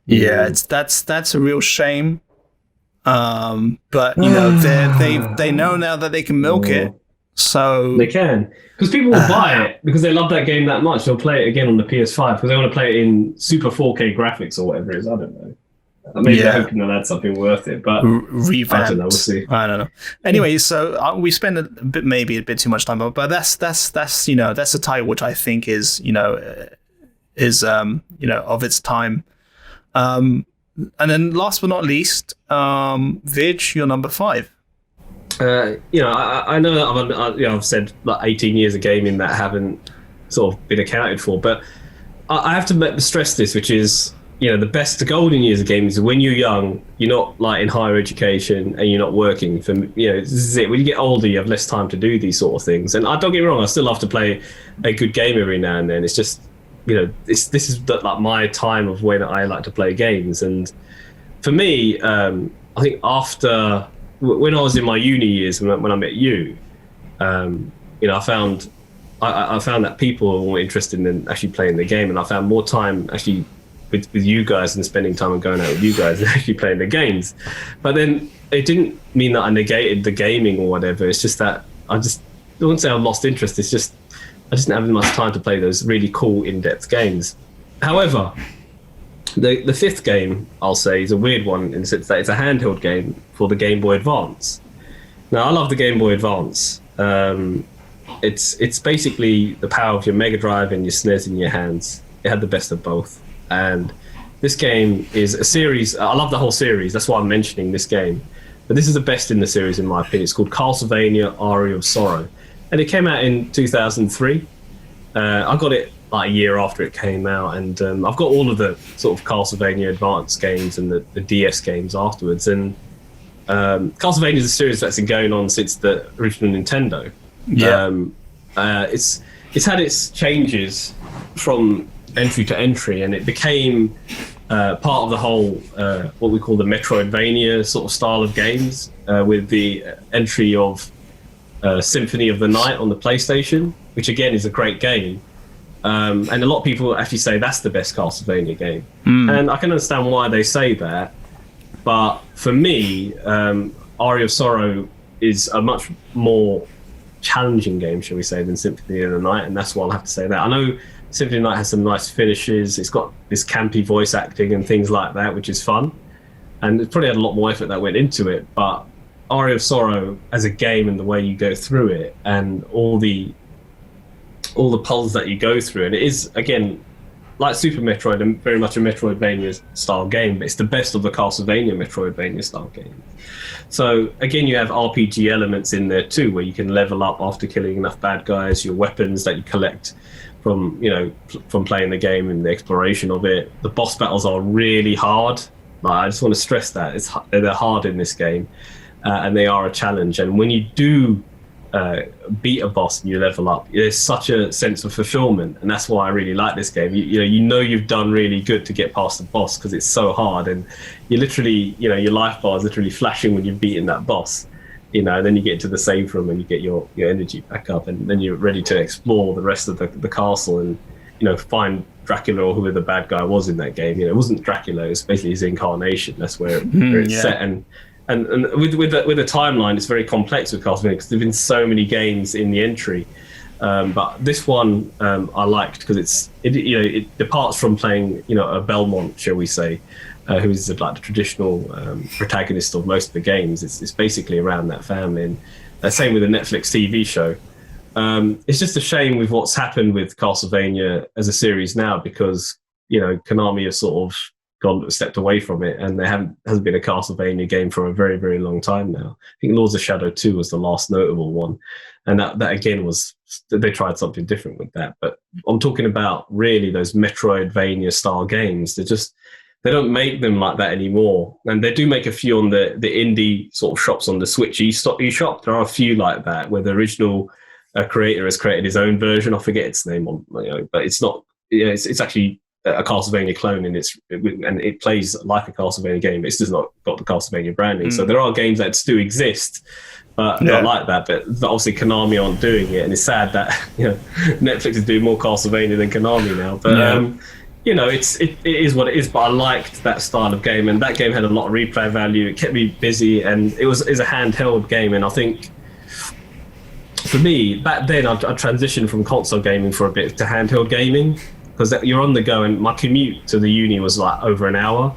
Yeah, that's a real shame. But you know, they know now that they can milk it, so they can, because people will buy it because they love that game that much. They'll play it again on the PS5 because they want to play it in super 4K graphics or whatever it is. I don't know. Maybe they're hoping they'll add something worth it, but revamped. I don't know. We'll see. I don't know. Anyway, so we spend maybe a bit too much time on, but that's you know, that's a title which I think is you know of its time. And then last but not least, Vij, you're number 5. You know, I know that I've said like 18 years of gaming that haven't sort of been accounted for, but I have to stress this, which is, you know, the golden years of gaming is when you're young, you're not like in higher education and you're not working. You know, this is it. When you get older, you have less time to do these sort of things. And don't get me wrong, I still love to play a good game every now and then. It's just, you know, this is like my time of when I like to play games. And for me, I think after when I was in my uni years, when I met you, you know, I found that people were more interested in actually playing the game, and I found more time actually with you guys and spending time and going out with you guys and actually playing the games. But then it didn't mean that I negated the gaming or whatever. It's just that I wouldn't say I lost interest. It's just I just didn't have much time to play those really cool, in-depth games. However, the 5th game, I'll say, is a weird one in the sense that it's a handheld game for the Game Boy Advance. Now, I love the Game Boy Advance. It's basically the power of your Mega Drive and your SNES in your hands. It had the best of both. And this game is a series. I love the whole series. That's why I'm mentioning this game. But this is the best in the series, in my opinion. It's called Castlevania Aria of Sorrow. And it came out in 2003. I got it like a year after it came out, and I've got all of the sort of Castlevania Advance games and the DS games afterwards. And Castlevania is a series that's been going on since the original Nintendo. It's had its changes from entry to entry, and it became part of the whole what we call the Metroidvania sort of style of games, with the entry of Symphony of the Night on the PlayStation, which again is a great game, and a lot of people actually say that's the best Castlevania game, and I can understand why they say that, but for me, Aria of Sorrow is a much more challenging game, shall we say, than Symphony of the Night, and that's why I'll have to say that. I know Symphony of the Night has some nice finishes, it's got this campy voice acting and things like that, which is fun, and it probably had a lot more effort that went into it, but Aria of Sorrow as a game and the way you go through it and all the puzzles that you go through, and it is again like Super Metroid and very much a Metroidvania style game, but it's the best of the Castlevania Metroidvania style games. So again, you have RPG elements in there too, where you can level up after killing enough bad guys, your weapons that you collect from playing the game and the exploration of it. The boss battles are really hard. I just want to stress that they're hard in this game, and they are a challenge. And when you do beat a boss and you level up, there's such a sense of fulfillment, and that's why I really like this game. You know you've done really good to get past the boss because it's so hard, and you literally, your life bar is literally flashing when you've beaten that boss. And then you get into the save room and you get your energy back up, and then you're ready to explore the rest of the castle and find Dracula or whoever the bad guy was in that game. It wasn't Dracula; it was basically his incarnation. That's where it's set. And with the timeline, it's very complex with Castlevania because there've been so many games in the entry. But this one I liked because it departs from playing a Belmont, shall we say, who is like the traditional protagonist of most of the games. It's basically around that family, and same with the Netflix TV show. It's just a shame with what's happened with Castlevania as a series now because Konami have sort of stepped away from it, and there hasn't been a Castlevania game for a very, very long time now. I think Lords of Shadow 2 was the last notable one, and that again was they tried something different with that. But I'm talking about really those Metroidvania style games. They don't make them like that anymore, and they do make a few on the indie sort of shops on the Switch eShop. There are a few like that where the original creator has created his own version. I forget its name but it's not. It's actually a Castlevania clone, and it plays like a Castlevania game, but it's just not got the Castlevania branding. So there are games that still exist, but not like that. But obviously Konami aren't doing it, and it's sad that Netflix is doing more Castlevania than Konami now. But it is what it is. But I liked that style of game, and that game had a lot of replay value. It kept me busy, and it was a handheld game. And I think for me back then, I transitioned from console gaming for a bit to handheld gaming. Because you're on the go, and my commute to the uni was like over an hour,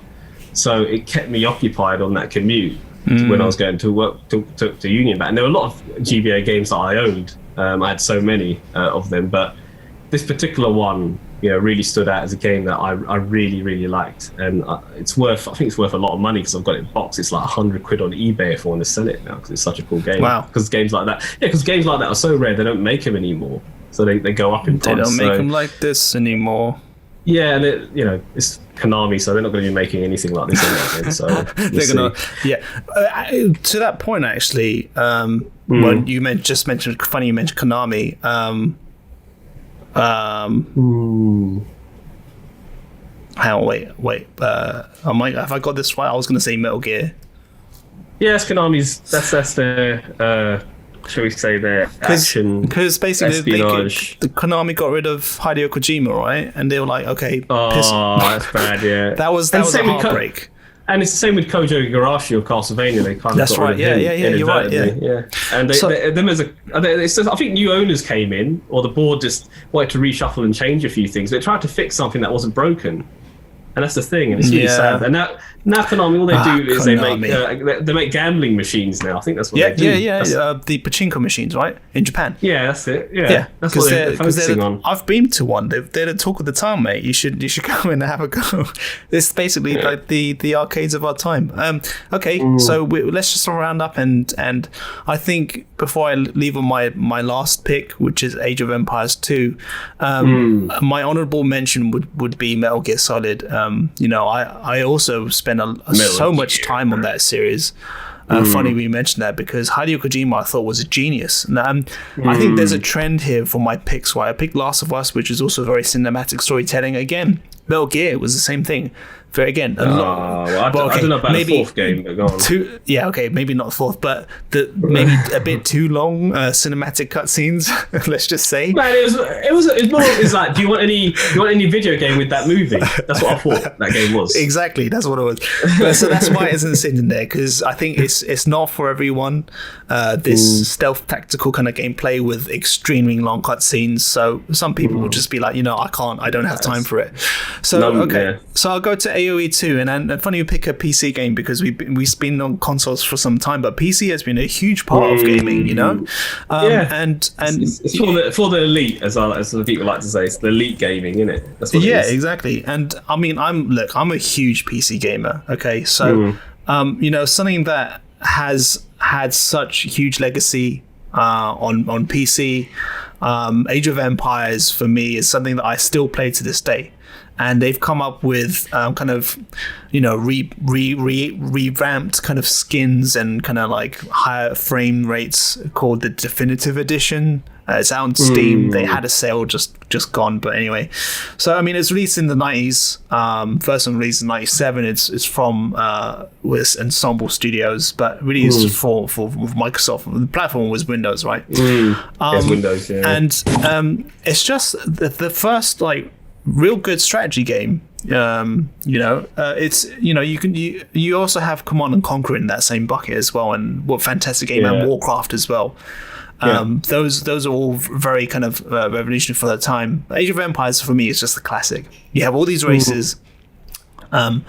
so it kept me occupied on that commute when I was going to work to uni and back. And there were a lot of GBA games that I owned. I had so many of them, but this particular one, really stood out as a game that I really, really liked, and I think it's worth a lot of money because I've got it in box. It's like £100 on eBay if I want to sell it now because it's such a cool game. Wow! Because games like that, are so rare they don't make them anymore. So they go up in price. They don't make them like this anymore. Yeah, and it's Konami, so they're not going to be making anything like this anymore. So they're going to, to that point, actually, when you mentioned, funny you mentioned Konami. Hang on, wait. Have I got this right? I was going to say Metal Gear. Yeah, it's Konami's. That's their. Shall we say their action? Because basically, the Konami got rid of Hideo Kojima, right? And they were like, okay, that's bad. Yeah, that was a heartbreak. And it's the same with Koji Igarashi of Castlevania. They kind of that's right. Yeah. You're right. Yeah. And I think new owners came in, or the board just wanted to reshuffle and change a few things. They tried to fix something that wasn't broken. And that's the thing, and it's really sad. And now Konami, all they do is they make gambling machines now. I think that's what they do. The pachinko machines, right, in Japan. Yeah, that's it. Yeah, that's what they're focusing on. I've been to one. They're the talk of the town, mate. You should go in and have a go. It's basically like the arcades of our time. So let's just round up, and I think before I leave on my last pick, which is Age of Empires 2, my honorable mention would be Metal Gear Solid. I also spent so much time on that series. Funny we mentioned that because Hideo Kojima I thought was a genius. And, I think there's a trend here for my picks. Why I picked Last of Us, which is also very cinematic storytelling. Again, Metal Gear was the same thing. I don't know about the fourth game, but go on. Maybe not the fourth, but maybe a bit too long cinematic cutscenes. Let's just say. Man, it was more. It's like, do you want any video game with that movie? That's what I thought that game was. Exactly, that's what it was. So that's why it isn't sitting there, because I think it's not for everyone. This stealth tactical kind of gameplay with extremely long cutscenes. So some people will just be like, I don't have time for it. So so I'll go to AOE 2, and funny you pick a PC game because we've been on consoles for some time, but PC has been a huge part of gaming, you know. And it's for the elite, as the people like to say. It's the elite gaming, isn't it? That's what it is. Exactly. And I mean, I'm a huge PC gamer. Okay, so you know, something that has had such huge legacy on PC. Age of Empires for me is something that I still play to this day, and they've come up with kind of, you know, revamped kind of skins and kind of like higher frame rates called the Definitive Edition. It's out on Steam. They had a sale just gone, but anyway. So I mean, it's released in the 90s. First one released in 97. It's from with Ensemble Studios, but really is for Microsoft. The platform was Windows, right? It's Windows, yeah. And it's just the first like real good strategy game. You know, it's, you know, you also have Command and Conquer in that same bucket as well, and what fantastic game, and Warcraft as well. Those are all very kind of revolutionary for their time. Age of Empires for me is just a classic. You have all these races, and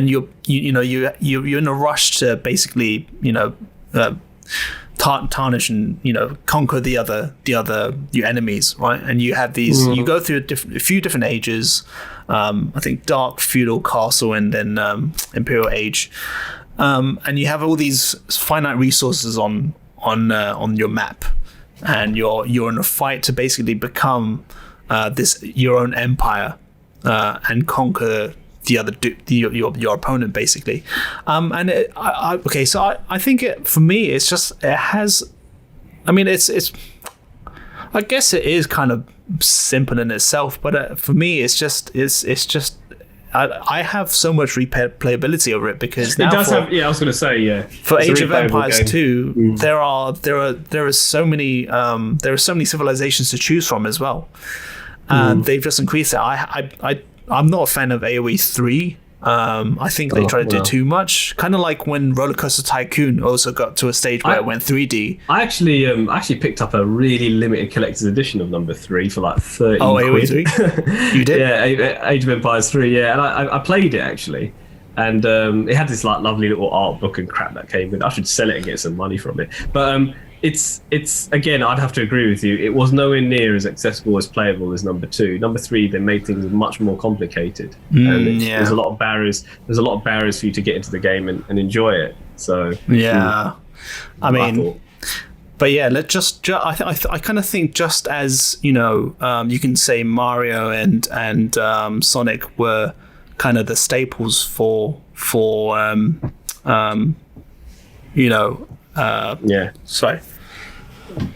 you're in a rush to basically, you know, tarnish and, you know, conquer the other your enemies, right? And you have these. You go through a few different ages. I think Dark Feudal Castle and then Imperial Age, and you have all these finite resources on your map. And you're in a fight to basically become your own empire and conquer the other your opponent, basically. And I think for me it's just, it has, I mean, it's I guess it is kind of simple in itself, but for me it's just I have so much replayability over it because now it does have. Yeah, I was going to say For Age of Empires 2, there are so many civilizations to choose from as well. They've just increased it. I'm not a fan of AOE 3. I think they try to do too much. Kind of like when Roller Coaster Tycoon also got to a stage where it went 3D. I actually picked up a really limited collector's edition of number 3 for like 30 quid. AOE 3? You did? Yeah, Age of Empires 3, yeah. And I played it actually. And it had this like lovely little art book and crap that came with it. I should sell it and get some money from it. But it's again, I'd have to agree with you. It was nowhere near as accessible as playable as number 2. Number 3, they made things much more complicated. There's a lot of barriers. There's a lot of barriers for you to get into the game and enjoy it. So I mean, but yeah, I kind of think just as, you know, you can say Mario and Sonic were kind of the staples for you know. Sorry.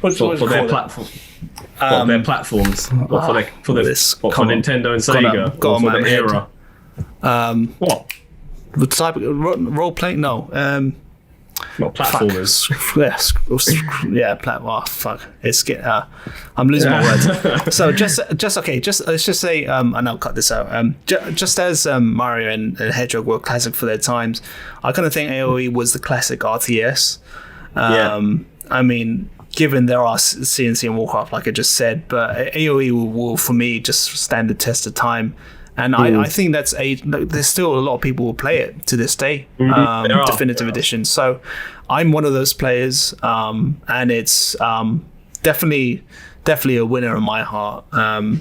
For their platform. Their platforms. For Nintendo and Sega. Got for the era. What? The type of role playing? No. Not platformers. Fuck. I'm losing my words. So let's just say, and I'll cut this out. Just as Mario and Hedgehog were classic for their times, I kind of think AOE was the classic RTS. I mean, given there are CNC and Warcraft, like I just said, but AOE will for me just stand the test of time. And I think there's still a lot of people who play it to this day, Definitive Edition. So I'm one of those players, and it's definitely a winner in my heart. I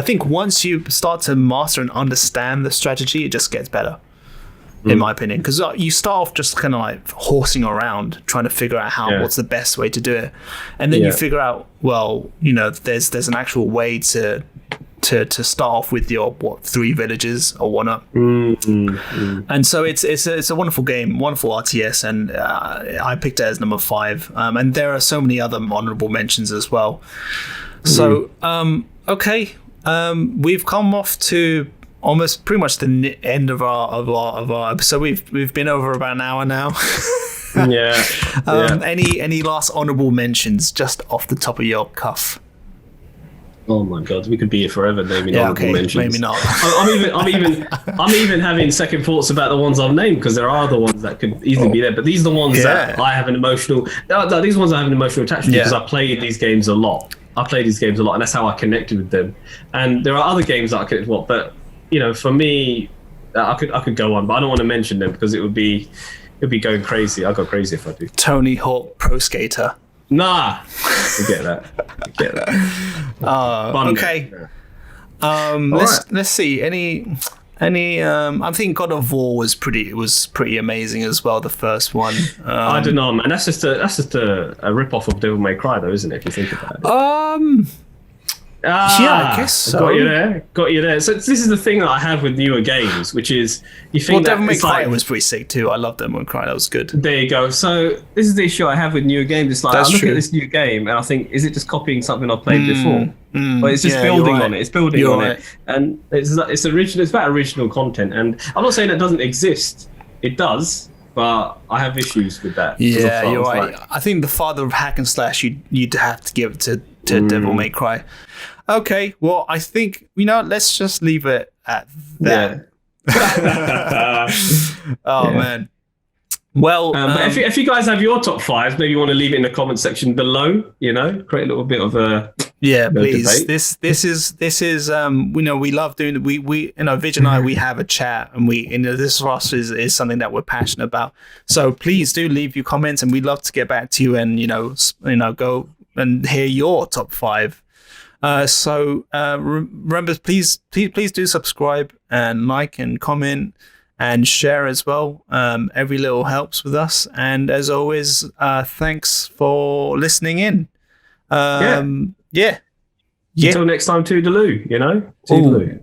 think once you start to master and understand the strategy, it just gets better. In my opinion, because you start off just kind of like horsing around trying to figure out what's the best way to do it, and then you figure out, well, you know, there's an actual way to start off with your 3 villages or 1 up, and so it's a wonderful game, wonderful RTS, and I picked it as number 5, and there are so many other honorable mentions as well. So we've come off to almost pretty much the end of our episode. We've been over about an hour now. Any last honourable mentions just off the top of your cuff? Oh my god, we could be here forever naming honourable mentions. Maybe not. I'm even having second thoughts about the ones I've named, because there are other ones that could easily be there. But these are the ones that I have an emotional. These ones I have an emotional attachment to because I played these games a lot. I play these games a lot, and that's how I connected with them. And there are other games that I connected with, but for me, I could go on, but I don't want to mention them because it would be going crazy. I'll go crazy if I do. Tony Hawk Pro Skater. Nah, forget that. Okay. Let's see. Any I think God of War was pretty amazing as well, the first one. I don't know, man. That's just a rip off of Devil May Cry, though, isn't it? If you think about it. Yeah, I guess so. Got you there. So this is the thing that I have with newer games, which is you think that Devil May Cry was pretty sick too. I loved Devil May Cry. That was good. There you go. So this is the issue I have with newer games. It's like I look at this new game and I think, is it just copying something I played before? But it's just building on it. It's building on it, and it's original. It's about original content. And I'm not saying it doesn't exist. It does. But I have issues with that. Yeah, you're right. I think the father of hack and slash, you'd have to give it to Devil May Cry. Okay, well, I think, let's just leave it at that. Yeah. Man. Well, but if you guys have your top fives, maybe you want to leave it in the comment section below. Create a little bit of a please. Debate. This is we love doing we Vidge and I, we have a chat, and this for us is something that we're passionate about. So please do leave your comments, and we'd love to get back to you and go and hear your top five. So remember, please do subscribe and like and comment and share as well. Every little helps with us. And as always, thanks for listening in. Yeah. Until next time, toodaloo, Toodaloo.